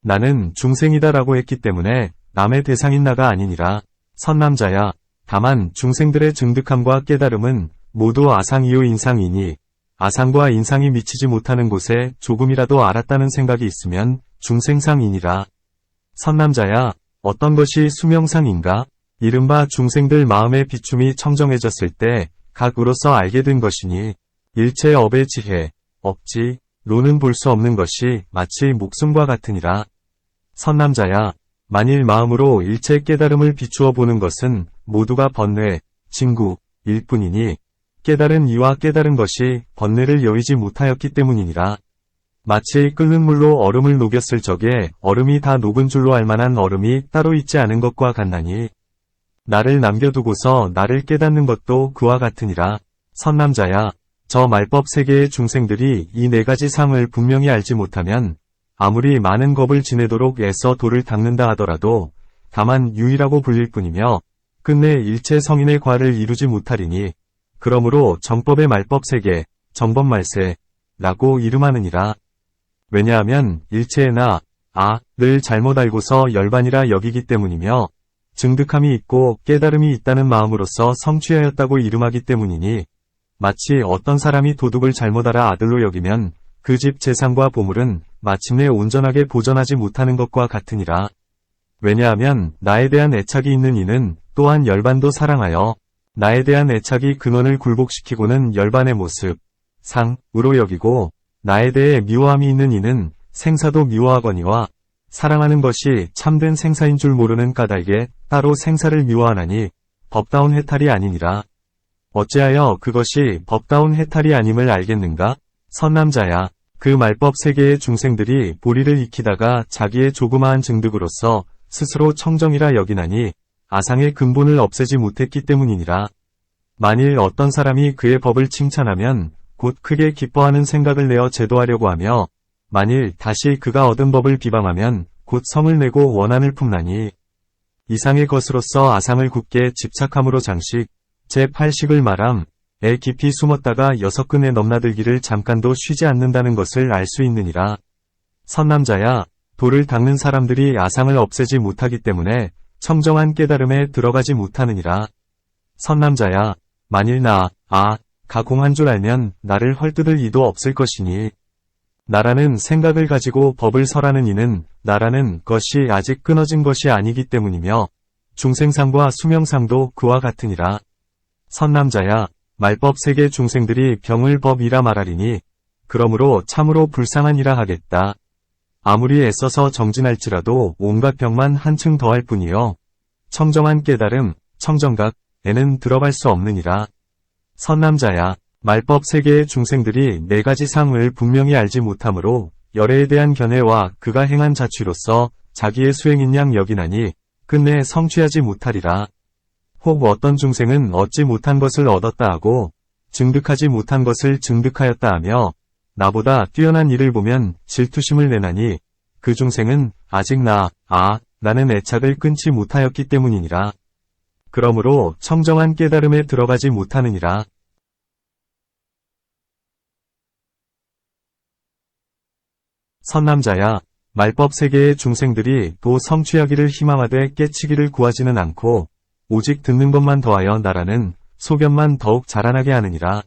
나는 중생이다라고 했기 때문에 남의 대상인 나가 아니니라. 선남자야, 다만 중생들의 증득함과 깨달음은 모두 아상이요 인상이니 아상과 인상이 미치지 못하는 곳에 조금이라도 알았다는 생각이 있으면 중생상이니라. 선남자야, 어떤 것이 수명상인가? 이른바 중생들 마음의 비춤이 청정해졌을 때 각으로서 알게 된 것이니 일체 업의 지혜, 업지로는 볼 수 없는 것이 마치 목숨과 같으니라. 선남자야, 만일 마음으로 일체 깨달음을 비추어 보는 것은 모두가 번뇌, 진구일 뿐이니 깨달은 이와 깨달은 것이 번뇌를 여의지 못하였기 때문이니라. 마치 끓는 물로 얼음을 녹였을 적에 얼음이 다 녹은 줄로 알만한 얼음이 따로 있지 않은 것과 같나니 나를 남겨두고서 나를 깨닫는 것도 그와 같으니라. 선남자야, 저 말법 세계의 중생들이 이 네 가지 상을 분명히 알지 못하면 아무리 많은 겁을 지내도록 애써 도를 닦는다 하더라도 다만 유이라고 불릴 뿐이며 끝내 일체 성인의 과를 이루지 못하리니 그러므로 정법의 말법 세계, 정법말세라고 이름하느니라. 왜냐하면 일체의 를 잘못 알고서 열반이라 여기기 때문이며 증득함이 있고 깨달음이 있다는 마음으로서 성취하였다고 이름하기 때문이니 마치 어떤 사람이 도둑을 잘못 알아 아들로 여기면 그 집 재산과 보물은 마침내 온전하게 보전하지 못하는 것과 같으니라. 왜냐하면 나에 대한 애착이 있는 이는 또한 열반도 사랑하여 나에 대한 애착이 근원을 굴복시키고는 열반의 모습, 상으로 여기고 나에 대해 미워함이 있는 이는 생사도 미워하거니와 사랑하는 것이 참된 생사인 줄 모르는 까닭에 따로 생사를 미워하나니 법다운 해탈이 아니니라. 어찌하여 그것이 법다운 해탈이 아님을 알겠는가? 선남자야, 그 말법 세계의 중생들이 보리를 익히다가 자기의 조그마한 증득으로서 스스로 청정이라 여기나니 아상의 근본을 없애지 못했기 때문이니라. 만일 어떤 사람이 그의 법을 칭찬하면 곧 크게 기뻐하는 생각을 내어 제도하려고 하며, 만일 다시 그가 얻은 법을 비방하면 곧 성을 내고 원한을 품나니, 이상의 것으로서 아상을 굳게 집착함으로 장식, 제8식을 말함, 에 깊이 숨었다가 6근에 넘나들기를 잠깐도 쉬지 않는다는 것을 알 수 있느니라. 선남자야, 도를 닦는 사람들이 아상을 없애지 못하기 때문에 청정한 깨달음에 들어가지 못하느니라. 선남자야, 만일 가 공한 줄 알면 나를 헐뜯을 이도 없을 것이니, 나라는 생각을 가지고 법을 설하는 이는 나라는 것이 아직 끊어진 것이 아니기 때문이며, 중생상과 수명상도 그와 같으니라. 선남자야, 말법 세계 중생들이 병을 법이라 말하리니, 그러므로 참으로 불쌍한 이라 하겠다. 아무리 애써서 정진할지라도 온갖 병만 한층 더할 뿐이요. 청정한 깨달음, 청정각에는 들어갈 수 없느니라. 선남자야, 말법 세계의 중생들이 4가지 상을 분명히 알지 못하므로 열애에 대한 견해와 그가 행한 자취로서 자기의 수행인 양 여기나니 끝내 성취하지 못하리라. 혹 어떤 중생은 얻지 못한 것을 얻었다 하고 증득하지 못한 것을 증득하였다 하며 나보다 뛰어난 일을 보면 질투심을 내나니 그 중생은 아직 나는 애착을 끊지 못하였기 때문이니라. 그러므로 청정한 깨달음에 들어가지 못하느니라. 선남자야, 말법 세계의 중생들이 도 성취하기를 희망하되 깨치기를 구하지는 않고 오직 듣는 것만 더하여 나라는 소견만 더욱 자라나게 하느니라.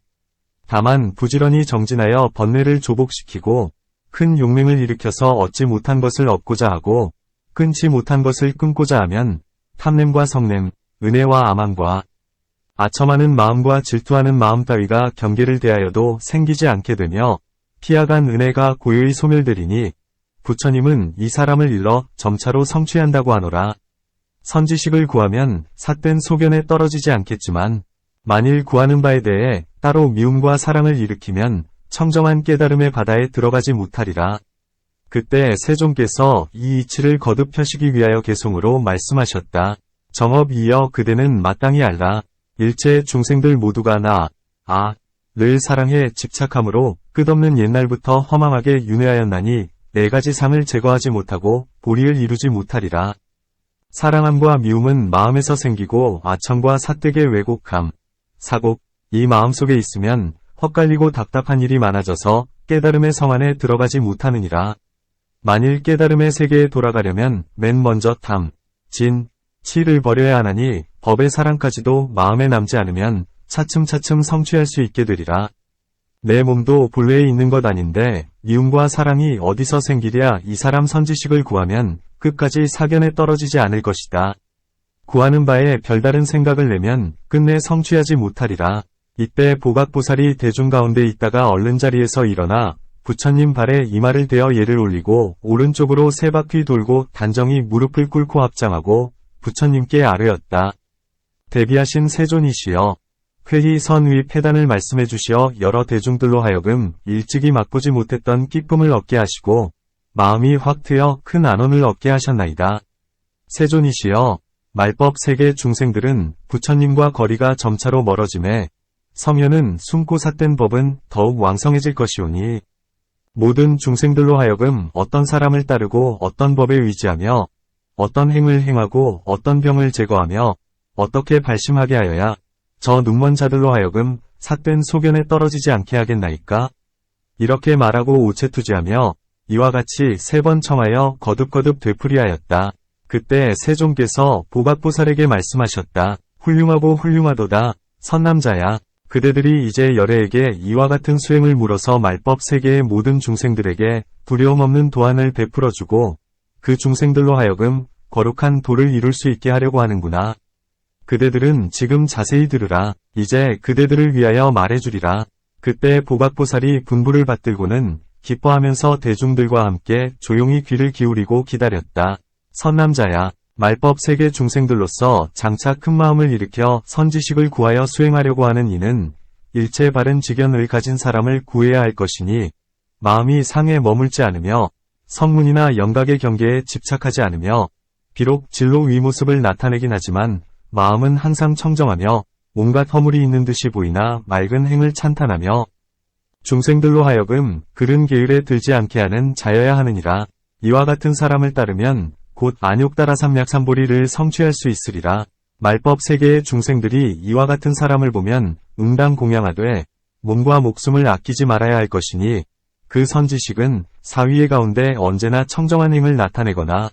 다만 부지런히 정진하여 번뇌를 조복시키고 큰 용맹을 일으켜서 얻지 못한 것을 얻고자 하고 끊지 못한 것을 끊고자 하면 탐냄과 성냄, 은혜와 아망과 아첨하는 마음과 질투하는 마음 따위가 경계를 대하여도 생기지 않게 되며 피하간 은혜가 고요히 소멸되리니 부처님은 이 사람을 일러 점차로 성취한다고 하노라. 선지식을 구하면 삿된 소견에 떨어지지 않겠지만 만일 구하는 바에 대해 따로 미움과 사랑을 일으키면 청정한 깨달음의 바다에 들어가지 못하리라. 그때 세종께서 이 이치를 거듭 펴시기 위하여 개송으로 말씀하셨다. 정업이여 그대는 마땅히 알라. 일체의 중생들 모두가 를 사랑해 집착함으로 끝없는 옛날부터 허망하게 윤회하였나니 4가지 상을 제거하지 못하고 보리를 이루지 못하리라. 사랑함과 미움은 마음에서 생기고 아첨과 삿되게 왜곡함, 사곡, 이 마음속에 있으면 헛갈리고 답답한 일이 많아져서 깨달음의 성 안에 들어가지 못하느니라. 만일 깨달음의 세계에 돌아가려면 맨 먼저 탐, 진, 치를 버려야 하나니 법의 사랑까지도 마음에 남지 않으면 차츰차츰 성취할 수 있게 되리라. 내 몸도 본래에 있는 것 아닌데 미움과 사랑이 어디서 생기랴. 이 사람 선지식을 구하면 끝까지 사견에 떨어지지 않을 것이다. 구하는 바에 별다른 생각을 내면 끝내 성취하지 못하리라. 이때 보각보살이 대중 가운데 있다가 얼른 자리에서 일어나 부처님 발에 이마를 대어 예를 올리고 오른쪽으로 3바퀴 돌고 단정히 무릎을 꿇고 합장하고 부처님께 아뢰었다. 대비하신 세존이시여, 회희 선위 폐단을 말씀해 주시어 여러 대중들로 하여금 일찍이 맛보지 못했던 기쁨을 얻게 하시고 마음이 확 트여 큰 안원을 얻게 하셨나이다. 세존이시여, 말법 세계 중생들은 부처님과 거리가 점차로 멀어짐에 성현은 숨고 삿된 법은 더욱 왕성해질 것이오니 모든 중생들로 하여금 어떤 사람을 따르고 어떤 법에 의지하며 어떤 행을 행하고 어떤 병을 제거하며 어떻게 발심하게 하여야 저 눈먼 자들로 하여금 삿된 소견에 떨어지지 않게 하겠나이까? 이렇게 말하고 오체투지하며 이와 같이 3번 청하여 거듭거듭 되풀이하였다. 그때 세종께서 보각보살에게 말씀하셨다. 훌륭하고 훌륭하도다. 선남자야, 그대들이 이제 열애에게 이와 같은 수행을 물어서 말법 세계의 모든 중생들에게 두려움 없는 도안을 베풀어주고 그 중생들로 하여금 거룩한 도를 이룰 수 있게 하려고 하는구나. 그대들은 지금 자세히 들으라. 이제 그대들을 위하여 말해주리라. 그때 보각보살이 분부를 받들고는 기뻐하면서 대중들과 함께 조용히 귀를 기울이고 기다렸다. 선남자야, 말법 세계 중생들로서 장차 큰 마음을 일으켜 선지식을 구하여 수행하려고 하는 이는 일체 바른 지견을 가진 사람을 구해야 할 것이니 마음이 상에 머물지 않으며 성문이나 영각의 경계에 집착하지 않으며 비록 진로 윗모습을 나타내긴 하지만 마음은 항상 청정하며 온갖 허물이 있는 듯이 보이나 맑은 행을 찬탄하며 중생들로 하여금 그른 계율에 들지 않게 하는 자여야 하느니라. 이와 같은 사람을 따르면 곧 안욕다라삼약삼보리를 성취할 수 있으리라. 말법 세계의 중생들이 이와 같은 사람을 보면 응당 공양하되 몸과 목숨을 아끼지 말아야 할 것이니 그 선지식은 사위의 가운데 언제나 청정한 행을 나타내거나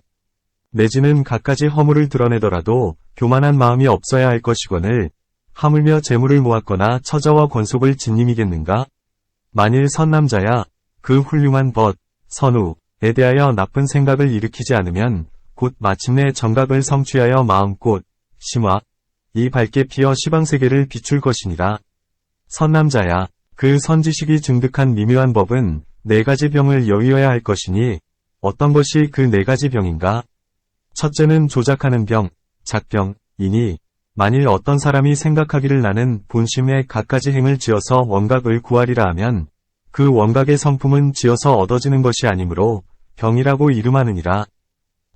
내지는 갖가지 허물을 드러내더라도 교만한 마음이 없어야 할 것이거늘 하물며 재물을 모았거나 처자와 권속을 짓님이겠는가? 만일 선남자야 그 훌륭한 벗, 선우에 대하여 나쁜 생각을 일으키지 않으면 곧 마침내 정각을 성취하여 마음꽃, 심화, 이 밝게 피어 시방세계를 비출 것이니라. 선남자야 그 선지식이 증득한 미묘한 법은 4가지 병을 여위어야 할 것이니 어떤 것이 그 4가지 병인가? 첫째는 조작하는 병, 작병이니 만일 어떤 사람이 생각하기를 나는 본심에 갖가지 행을 지어서 원각을 구하리라 하면 그 원각의 성품은 지어서 얻어지는 것이 아니므로 병이라고 이름하느니라.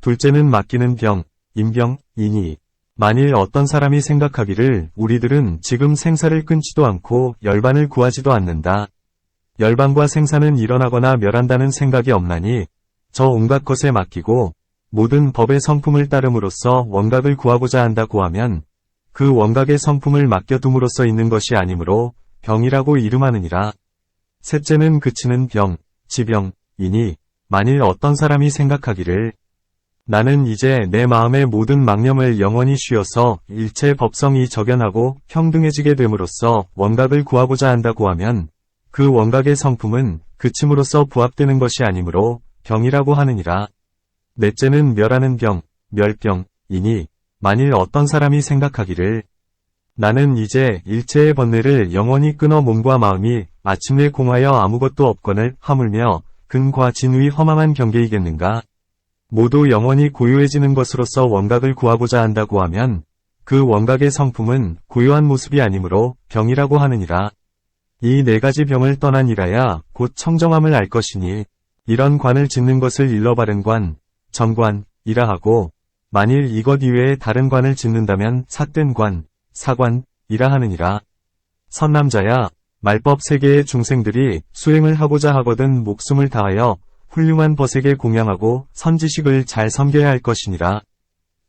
둘째는 맡기는 병, 임병이니 만일 어떤 사람이 생각하기를 우리들은 지금 생사를 끊지도 않고 열반을 구하지도 않는다. 열반과 생사는 일어나거나 멸한다는 생각이 없나니 저 온갖 것에 맡기고 모든 법의 성품을 따름으로써 원각을 구하고자 한다고 하면 그 원각의 성품을 맡겨둠으로써 있는 것이 아니므로 병이라고 이름하느니라. 셋째는 그치는 병, 지병이니 만일 어떤 사람이 생각하기를 나는 이제 내 마음의 모든 망념을 영원히 쉬어서 일체 법성이 적연하고 평등해지게 됨으로써 원각을 구하고자 한다고 하면 그 원각의 성품은 그침으로써 부합되는 것이 아니므로 병이라고 하느니라. 넷째는 멸하는 병, 멸병이니 만일 어떤 사람이 생각하기를 나는 이제 일체의 번뇌를 영원히 끊어 몸과 마음이 마침내 공하여 아무것도 없거늘 하물며 근과 진의 허망한 경계이겠는가? 모두 영원히 고요해지는 것으로서 원각을 구하고자 한다고 하면 그 원각의 성품은 고요한 모습이 아니므로 병이라고 하느니라. 이 4가지 병을 떠나니라야 곧 청정함을 알 것이니 이런 관을 짓는 것을 일러 바른 관, 정관이라 하고 만일 이것 이외에 다른 관을 짓는다면 삿된 관, 사관이라 하느니라. 선남자야 말법 세계의 중생들이 수행을 하고자 하거든 목숨을 다하여 훌륭한 벗에게 공양하고 선지식을 잘 섬겨야 할 것이니라.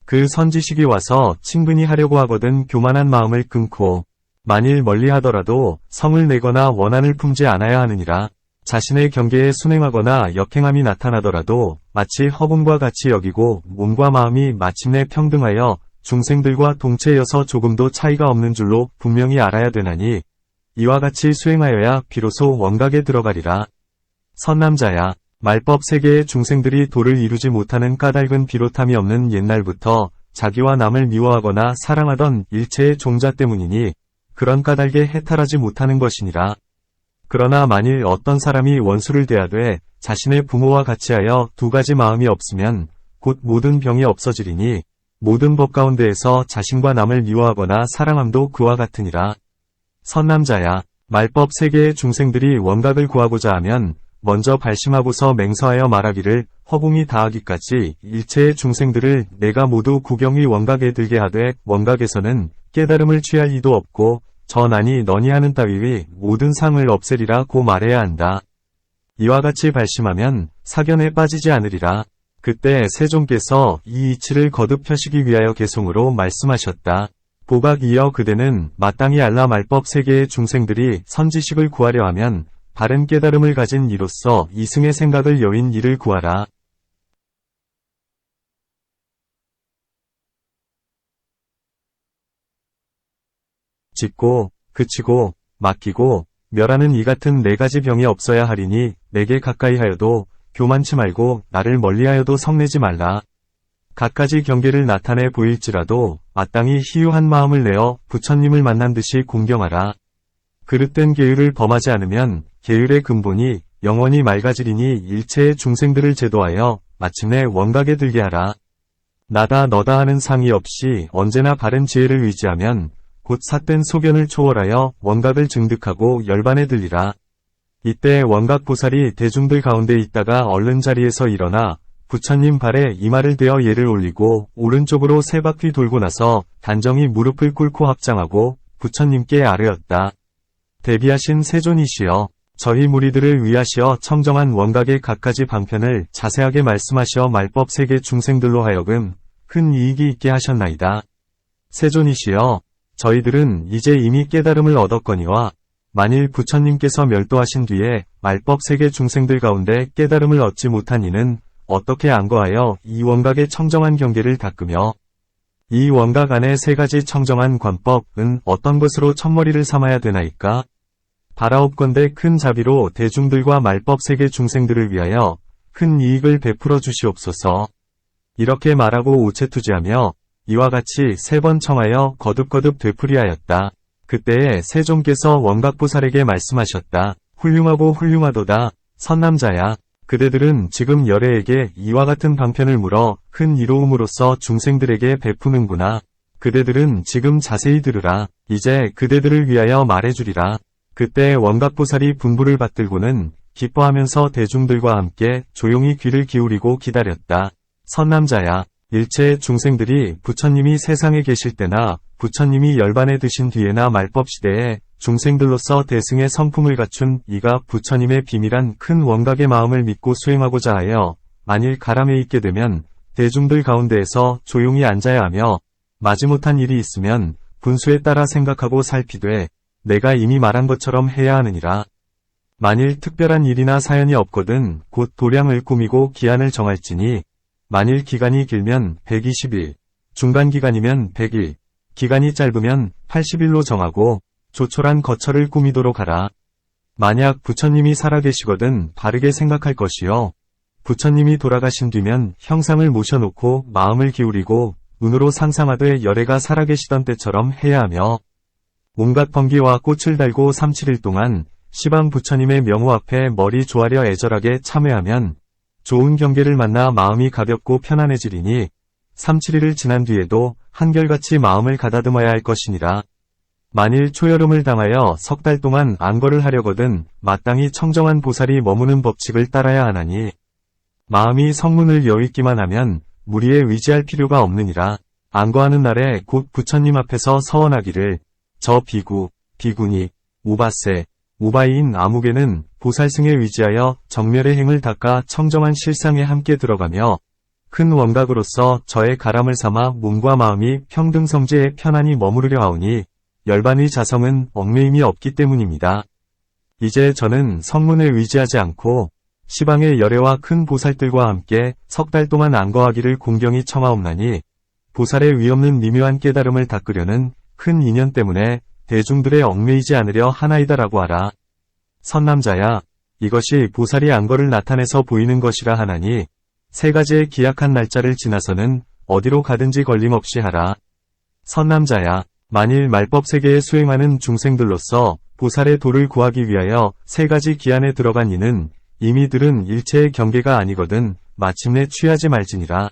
그 선지식이 와서 친근히 하려고 하거든 교만한 마음을 끊고 만일 멀리 하더라도 성을 내거나 원한을 품지 않아야 하느니라. 자신의 경계에 순행하거나 역행함이 나타나더라도 마치 허공과 같이 여기고 몸과 마음이 마침내 평등하여 중생들과 동체여서 조금도 차이가 없는 줄로 분명히 알아야 되나니 이와 같이 수행하여야 비로소 원각에 들어가리라. 선남자야 말법 세계의 중생들이 도를 이루지 못하는 까닭은 비롯함이 없는 옛날부터 자기와 남을 미워하거나 사랑하던 일체의 종자 때문이니 그런 까닭에 해탈하지 못하는 것이니라. 그러나 만일 어떤 사람이 원수를 대하되 자신의 부모와 같이 하여 2가지 마음이 없으면 곧 모든 병이 없어지리니 모든 법 가운데에서 자신과 남을 미워하거나 사랑함도 그와 같으니라. 선남자야 말법 세계의 중생들이 원각을 구하고자 하면 먼저 발심하고서 맹서하여 말하기를 허공이 다하기까지 일체의 중생들을 내가 모두 구경이 원각에 들게 하되 원각에서는 깨달음을 취할 이도 없고 전하니 너니 하는 따위의 모든 상을 없애리라 고 말해야 한다. 이와 같이 발심하면 사견에 빠지지 않으리라. 그때 세종께서 이 이치를 거듭 펴시기 위하여 개송으로 말씀하셨다. 보각 이어 그대는 마땅히 알라 말법 세계의 중생들이 선지식을 구하려 하면 바른 깨달음을 가진 이로써 이승의 생각을 여인 이를 구하라. 짓고, 그치고, 맡기고, 멸하는 이 같은 4가지 병이 없어야 하리니 내게 가까이 하여도 교만치 말고 나를 멀리하여도 성내지 말라. 갖가지 경계를 나타내 보일지라도 마땅히 희유한 마음을 내어 부처님을 만난 듯이 공경하라. 그릇된 계율을 범하지 않으면 계율의 근본이 영원히 맑아지리니 일체의 중생들을 제도하여 마침내 원각에 들게 하라. 나다 너다 하는 상의 없이 언제나 바른 지혜를 의지하면 곧 삿된 소견을 초월하여 원각을 증득하고 열반에 들리라. 이때 원각보살이 대중들 가운데 있다가 얼른 자리에서 일어나 부처님 발에 이마를 대어 예를 올리고 오른쪽으로 세 바퀴 돌고 나서 단정히 무릎을 꿇고 합장하고 부처님께 아뢰었다. 대비하신 세존이시여, 저희 무리들을 위하시어 청정한 원각의 갖가지 방편을 자세하게 말씀하시어 말법 세계 중생들로 하여금 큰 이익이 있게 하셨나이다. 세존이시여, 저희들은 이제 이미 깨달음을 얻었거니와 만일 부처님께서 멸도하신 뒤에 말법 세계 중생들 가운데 깨달음을 얻지 못한 이는 어떻게 안거하여 이 원각의 청정한 경계를 닦으며 이 원각 안에 세 가지 청정한 관법은 어떤 것으로 첫머리를 삼아야 되나이까? 바라옵건대 큰 자비로 대중들과 말법 세계 중생들을 위하여 큰 이익을 베풀어 주시옵소서. 이렇게 말하고 오체투지하며 이와 같이 3번 청하여 거듭거듭 되풀이하였다. 그때에 세존께서 원각보살에게 말씀하셨다. 훌륭하고 훌륭하도다. 선남자야. 그대들은 지금 열애에게 이와 같은 방편을 물어 큰 이로움으로써 중생들에게 베푸는구나. 그대들은 지금 자세히 들으라. 이제 그대들을 위하여 말해주리라. 그때 원각보살이 분부를 받들고는 기뻐하면서 대중들과 함께 조용히 귀를 기울이고 기다렸다. 선남자야. 일체의 중생들이 부처님이 세상에 계실 때나 부처님이 열반에 드신 뒤에나 말법시대에 중생들로서 대승의 성품을 갖춘 이가 부처님의 비밀한 큰 원각의 마음을 믿고 수행하고자 하여 만일 가람에 있게 되면 대중들 가운데에서 조용히 앉아야 하며 마지못한 일이 있으면 분수에 따라 생각하고 살피되 내가 이미 말한 것처럼 해야 하느니라. 만일 특별한 일이나 사연이 없거든 곧 도량을 꾸미고 기한을 정할지니 만일 기간이 길면 120일, 중간기간이면 100일, 기간이 짧으면 80일로 정하고 조촐한 거처를 꾸미도록 하라. 만약 부처님이 살아계시거든 바르게 생각할 것이요. 부처님이 돌아가신 뒤면 형상을 모셔놓고 마음을 기울이고 눈으로 상상하되 열애가 살아계시던 때처럼 해야 하며 온갖 번기와 꽃을 달고 3-7일 동안 시방 부처님의 명호 앞에 머리 조아려 애절하게 참회하면 좋은 경계를 만나 마음이 가볍고 편안해지리니 3-7일을 지난 뒤에도 한결같이 마음을 가다듬어야 할 것이니라. 만일 초여름을 당하여 3달 동안 안거를 하려거든 마땅히 청정한 보살이 머무는 법칙을 따라야 하나니 마음이 성문을 여있기만 하면 무리에 의지할 필요가 없느니라. 안거하는 날에 곧 부처님 앞에서 서원하기를 저 비구, 비구니, 우바세, 우바이인 아무개는 보살승에 의지하여 정멸의 행을 닦아 청정한 실상에 함께 들어가며 큰 원각으로서 저의 가람을 삼아 몸과 마음이 평등성지에 편안히 머무르려 하오니 열반의 자성은 얽매임이 없기 때문입니다. 이제 저는 성문에 의지하지 않고 시방의 열애와 큰 보살들과 함께 3달 동안 안거하기를 공경히 청하옵나니 보살의 위없는 미묘한 깨달음을 닦으려는 큰 인연 때문에 대중들의 얽매이지 않으려 하나이다라고 하라. 선남자야, 이것이 보살이 안거를 나타내서 보이는 것이라 하나니 3가지의 기약한 날짜를 지나서는 어디로 가든지 걸림없이 하라. 선남자야, 만일 말법 세계에 수행하는 중생들로서 보살의 도를 구하기 위하여 3가지 기한에 들어간 이는 이미 들은 일체의 경계가 아니거든 마침내 취하지 말지니라.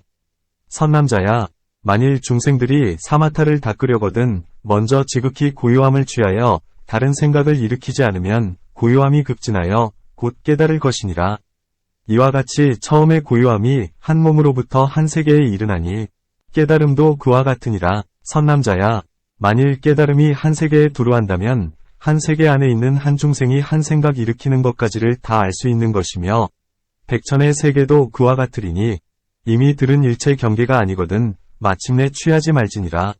선남자야, 만일 중생들이 사마타를 닦으려거든 먼저 지극히 고요함을 취하여 다른 생각을 일으키지 않으면 고요함이 급진하여 곧 깨달을 것이니라. 이와 같이 처음의 고요함이 한 몸으로부터 한 세계에 이르나니 깨달음도 그와 같으니라. 선남자야, 만일 깨달음이 한 세계에 두루한다면 한 세계 안에 있는 한 중생이 한 생각 일으키는 것까지를 다 알 수 있는 것이며 백천의 세계도 그와 같으리니 이미 들은 일체 경계가 아니거든 마침내 취하지 말지니라.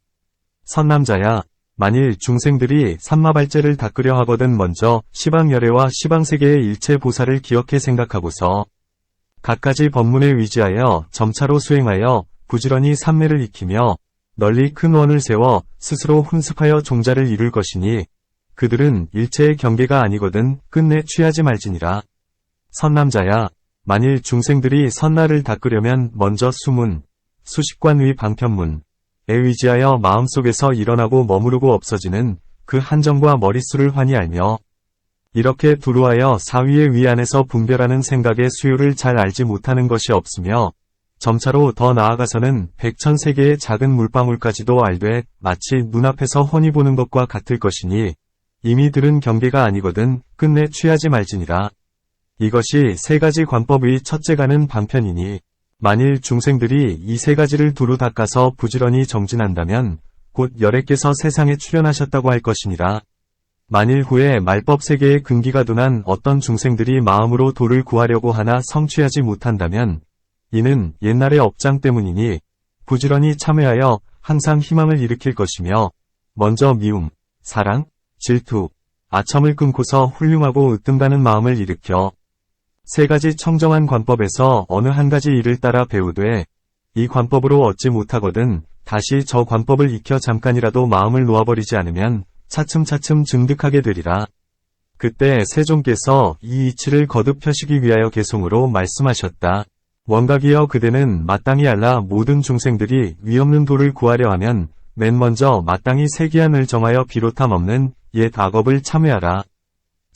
선남자야, 만일 중생들이 삼마발제를 닦으려 하거든 먼저 시방열애와 시방세계의 일체 보살을 기억해 생각하고서 갖가지 법문에 의지하여 점차로 수행하여 부지런히 삼매를 익히며 널리 큰 원을 세워 스스로 훈습하여 종자를 이룰 것이니 그들은 일체의 경계가 아니거든 끝내 취하지 말지니라. 선남자야, 만일 중생들이 선나를 닦으려면 먼저 수문, 수십관의 방편문에 의지하여 마음속에서 일어나고 머무르고 없어지는 그 한정과 머릿수를 환히 알며 이렇게 두루하여 사위의 위 안에서 분별하는 생각의 수요를 잘 알지 못하는 것이 없으며 점차로 더 나아가서는 백천세계의 작은 물방울까지도 알되 마치 눈앞에서 훤히 보는 것과 같을 것이니 이미 들은 경계가 아니거든 끝내 취하지 말지니라. 이것이 3가지 관법의 첫째 가는 방편이니 만일 중생들이 이 세 가지를 두루 닦아서 부지런히 정진한다면 곧 열애께서 세상에 출현하셨다고 할 것이니라. 만일 후에 말법 세계에 근기가 둔한 어떤 중생들이 마음으로 도를 구하려고 하나 성취하지 못한다면 이는 옛날의 업장 때문이니 부지런히 참회하여 항상 희망을 일으킬 것이며 먼저 미움, 사랑, 질투, 아첨을 끊고서 훌륭하고 으뜸가는 마음을 일으켜 세 가지 청정한 관법에서 어느 한 가지 일을 따라 배우되 이 관법으로 얻지 못하거든 다시 저 관법을 익혀 잠깐이라도 마음을 놓아버리지 않으면 차츰차츰 증득하게 되리라. 그때 세존께서 이 이치를 거듭 펴시기 위하여 개송으로 말씀하셨다. 원각이여 그대는 마땅히 알라 모든 중생들이 위없는 도를 구하려 하면 맨 먼저 마땅히 세기한을 정하여 비롯함 없는 옛 악업을 참회하라.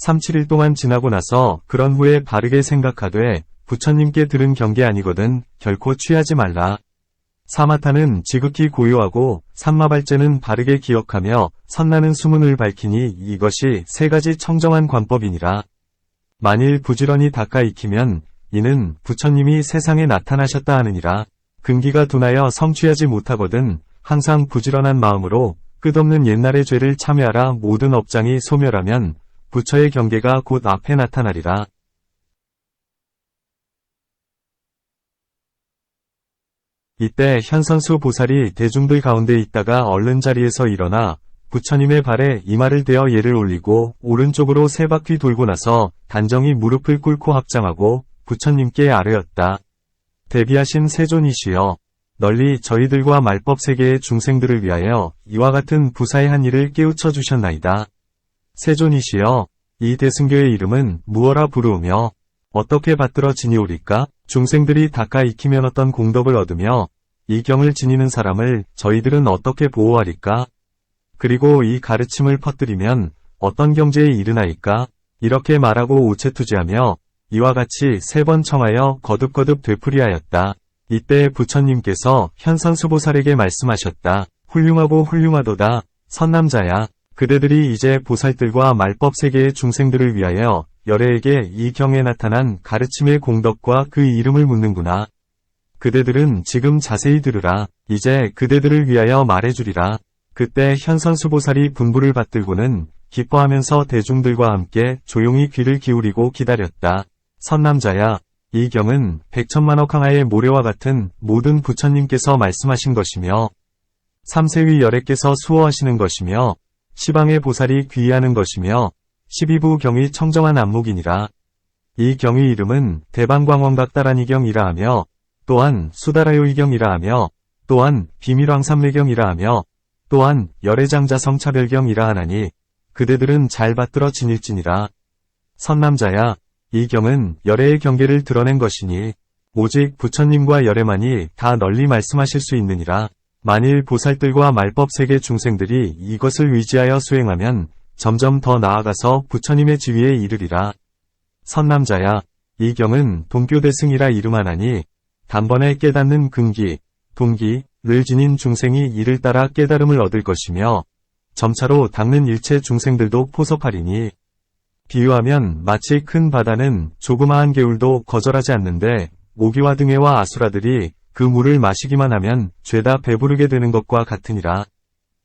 3-7일 동안 지나고 나서 그런 후에 바르게 생각하되 부처님께 들은 경계 아니거든 결코 취하지 말라. 사마타는 지극히 고요하고 삼마발제는 바르게 기억하며 선나는 수문을 밝히니 이것이 세 가지 청정한 관법이니라. 만일 부지런히 닦아 익히면 이는 부처님이 세상에 나타나셨다 하느니라. 근기가 둔하여 성취하지 못하거든 항상 부지런한 마음으로 끝없는 옛날의 죄를 참회하라. 모든 업장이 소멸하면 부처의 경계가 곧 앞에 나타나리라. 이때 현선수 보살이 대중들 가운데 있다가 얼른 자리에서 일어나 부처님의 발에 이마를 대어 예를 올리고 오른쪽으로 세 바퀴 돌고 나서 단정히 무릎을 꿇고 합장하고 부처님께 아뢰었다. 대비하신 세존이시여, 널리 저희들과 말법 세계의 중생들을 위하여 이와 같은 부사의 한 일을 깨우쳐 주셨나이다. 세존이시여, 이 대승교의 이름은 무엇라 부르우며 어떻게 받들어 지니오리까? 중생들이 닦아 익히면 어떤 공덕을 얻으며 이 경을 지니는 사람을 저희들은 어떻게 보호하리까? 그리고 이 가르침을 퍼뜨리면 어떤 경제에 이르나이까? 이렇게 말하고 우체투지하며 이와 같이 3번 청하여 거듭거듭 되풀이하였다. 이때 부처님께서 현선수보살에게 말씀하셨다. 훌륭하고 훌륭하도다. 선남자야. 그대들이 이제 보살들과 말법 세계의 중생들을 위하여 열애에게 이 경에 나타난 가르침의 공덕과 그 이름을 묻는구나. 그대들은 지금 자세히 들으라. 이제 그대들을 위하여 말해주리라. 그때 현선수보살이 분부를 받들고는 기뻐하면서 대중들과 함께 조용히 귀를 기울이고 기다렸다. 선남자야, 이 경은 백천만억 항아의 모래와 같은 모든 부처님께서 말씀하신 것이며 삼세위 열애께서 수호하시는 것이며 시방의 보살이 귀의하는 것이며 12부 경의 청정한 안목이니라. 이 경의 이름은 대방광원각다란이경이라 하며 또한 수다라요이경이라 하며 또한 비밀왕삼매경이라 하며 또한 열애장자성차별경이라 하나니 그대들은 잘 받들어 지닐지니라. 선남자야, 이 경은 열애의 경계를 드러낸 것이니 오직 부처님과 열애만이 다 널리 말씀하실 수 있느니라. 만일 보살들과 말법세계 중생들이 이것을 의지하여 수행하면 점점 더 나아가서 부처님의 지위에 이르리라. 선남자야, 이 경은 동교대승이라 이름하나니 단번에 깨닫는 근기, 동기를 지닌 중생이 이를 따라 깨달음을 얻을 것이며 점차로 닦는 일체 중생들도 포섭하리니 비유하면 마치 큰 바다는 조그마한 개울도 거절하지 않는데 모기와 등해와 아수라들이 그 물을 마시기만 하면 죄다 배부르게 되는 것과 같으니라.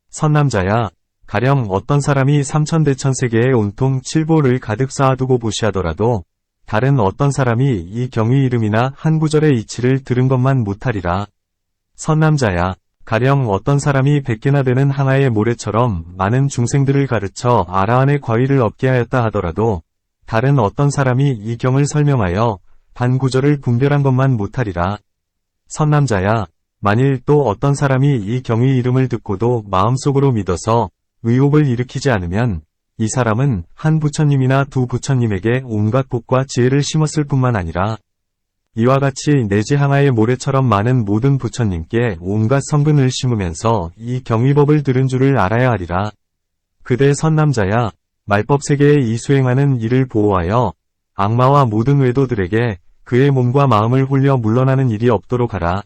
선남자야, 가령 어떤 사람이 삼천대천세계에 온통 칠보를 가득 쌓아두고 보시하더라도 다른 어떤 사람이 이 경의 이름이나 한 구절의 이치를 들은 것만 못하리라. 선남자야, 가령 어떤 사람이 100개나 되는 항아의 모래처럼 많은 중생들을 가르쳐 아라한의 과위를 얻게 하였다 하더라도 다른 어떤 사람이 이 경을 설명하여 반 구절을 분별한 것만 못하리라. 선남자야, 만일 또 어떤 사람이 이 경의 이름을 듣고도 마음속으로 믿어서 의혹을 일으키지 않으면 이 사람은 한 부처님이나 두 부처님에게 온갖 복과 지혜를 심었을 뿐만 아니라 이와 같이 내지 항아의 모래처럼 많은 모든 부처님께 온갖 성근을 심으면서 이 경의법을 들은 줄을 알아야 하리라. 그대 선남자야, 말법세계에 이 수행하는 이를 보호하여 악마와 모든 외도들에게 그의 몸과 마음을 홀려 물러나는 일이 없도록 하라.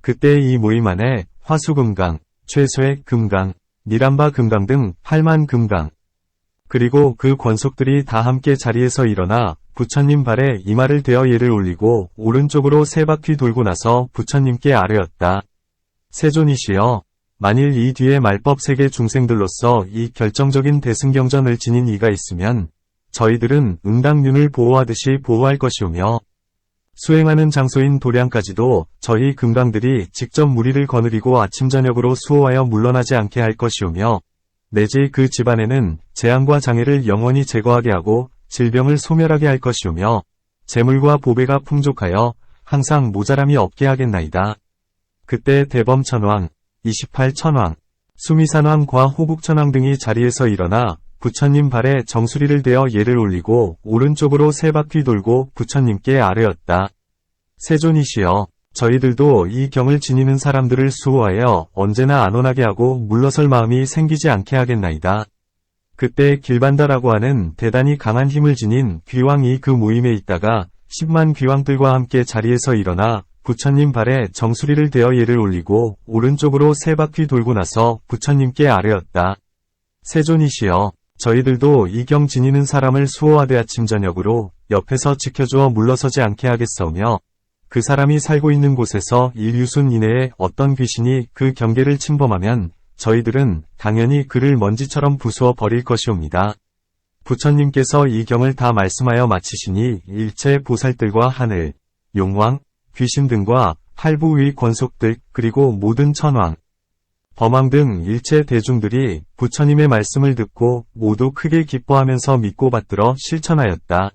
그때 이 모임 안에 화수금강, 최소의 금강, 니람바 금강 등 8만 금강, 그리고 그 권속들이 다 함께 자리에서 일어나 부처님 발에 이마를 대어 예를 올리고 오른쪽으로 3바퀴 돌고 나서 부처님께 아뢰었다. 세존이시여, 만일 이 뒤에 말법 세계 중생들로서 이 결정적인 대승경전을 지닌 이가 있으면 저희들은 응당륜을 보호하듯이 보호할 것이오며 수행하는 장소인 도량까지도 저희 금강들이 직접 무리를 거느리고 아침 저녁으로 수호하여 물러나지 않게 할 것이오며 내지 그 집안에는 재앙과 장애를 영원히 제거하게 하고 질병을 소멸하게 할 것이오며 재물과 보배가 풍족하여 항상 모자람이 없게 하겠나이다. 그때 대범천왕, 28천왕, 수미산왕과 호국천왕 등이 자리에서 일어나 부처님 발에 정수리를 대어 예를 올리고 오른쪽으로 3바퀴 돌고 부처님께 아뢰었다. 세존이시여, 저희들도 이 경을 지니는 사람들을 수호하여 언제나 안온하게 하고 물러설 마음이 생기지 않게 하겠나이다. 그때 길반다라고 하는 대단히 강한 힘을 지닌 귀왕이 그 모임에 있다가 10만 귀왕들과 함께 자리에서 일어나 부처님 발에 정수리를 대어 예를 올리고 오른쪽으로 3바퀴 돌고 나서 부처님께 아뢰었다. 세존이시여, 저희들도 이 경 지니는 사람을 수호하되 아침 저녁으로 옆에서 지켜주어 물러서지 않게 하겠사오며 그 사람이 살고 있는 곳에서 일유순 이내에 어떤 귀신이 그 경계를 침범하면 저희들은 당연히 그를 먼지처럼 부수어 버릴 것이옵니다. 부처님께서 이 경을 다 말씀하여 마치시니 일체 보살들과 하늘, 용왕, 귀신 등과 팔부 위 권속들 그리고 모든 천왕, 범왕 등 일체 대중들이 부처님의 말씀을 듣고 모두 크게 기뻐하면서 믿고 받들어 실천하였다.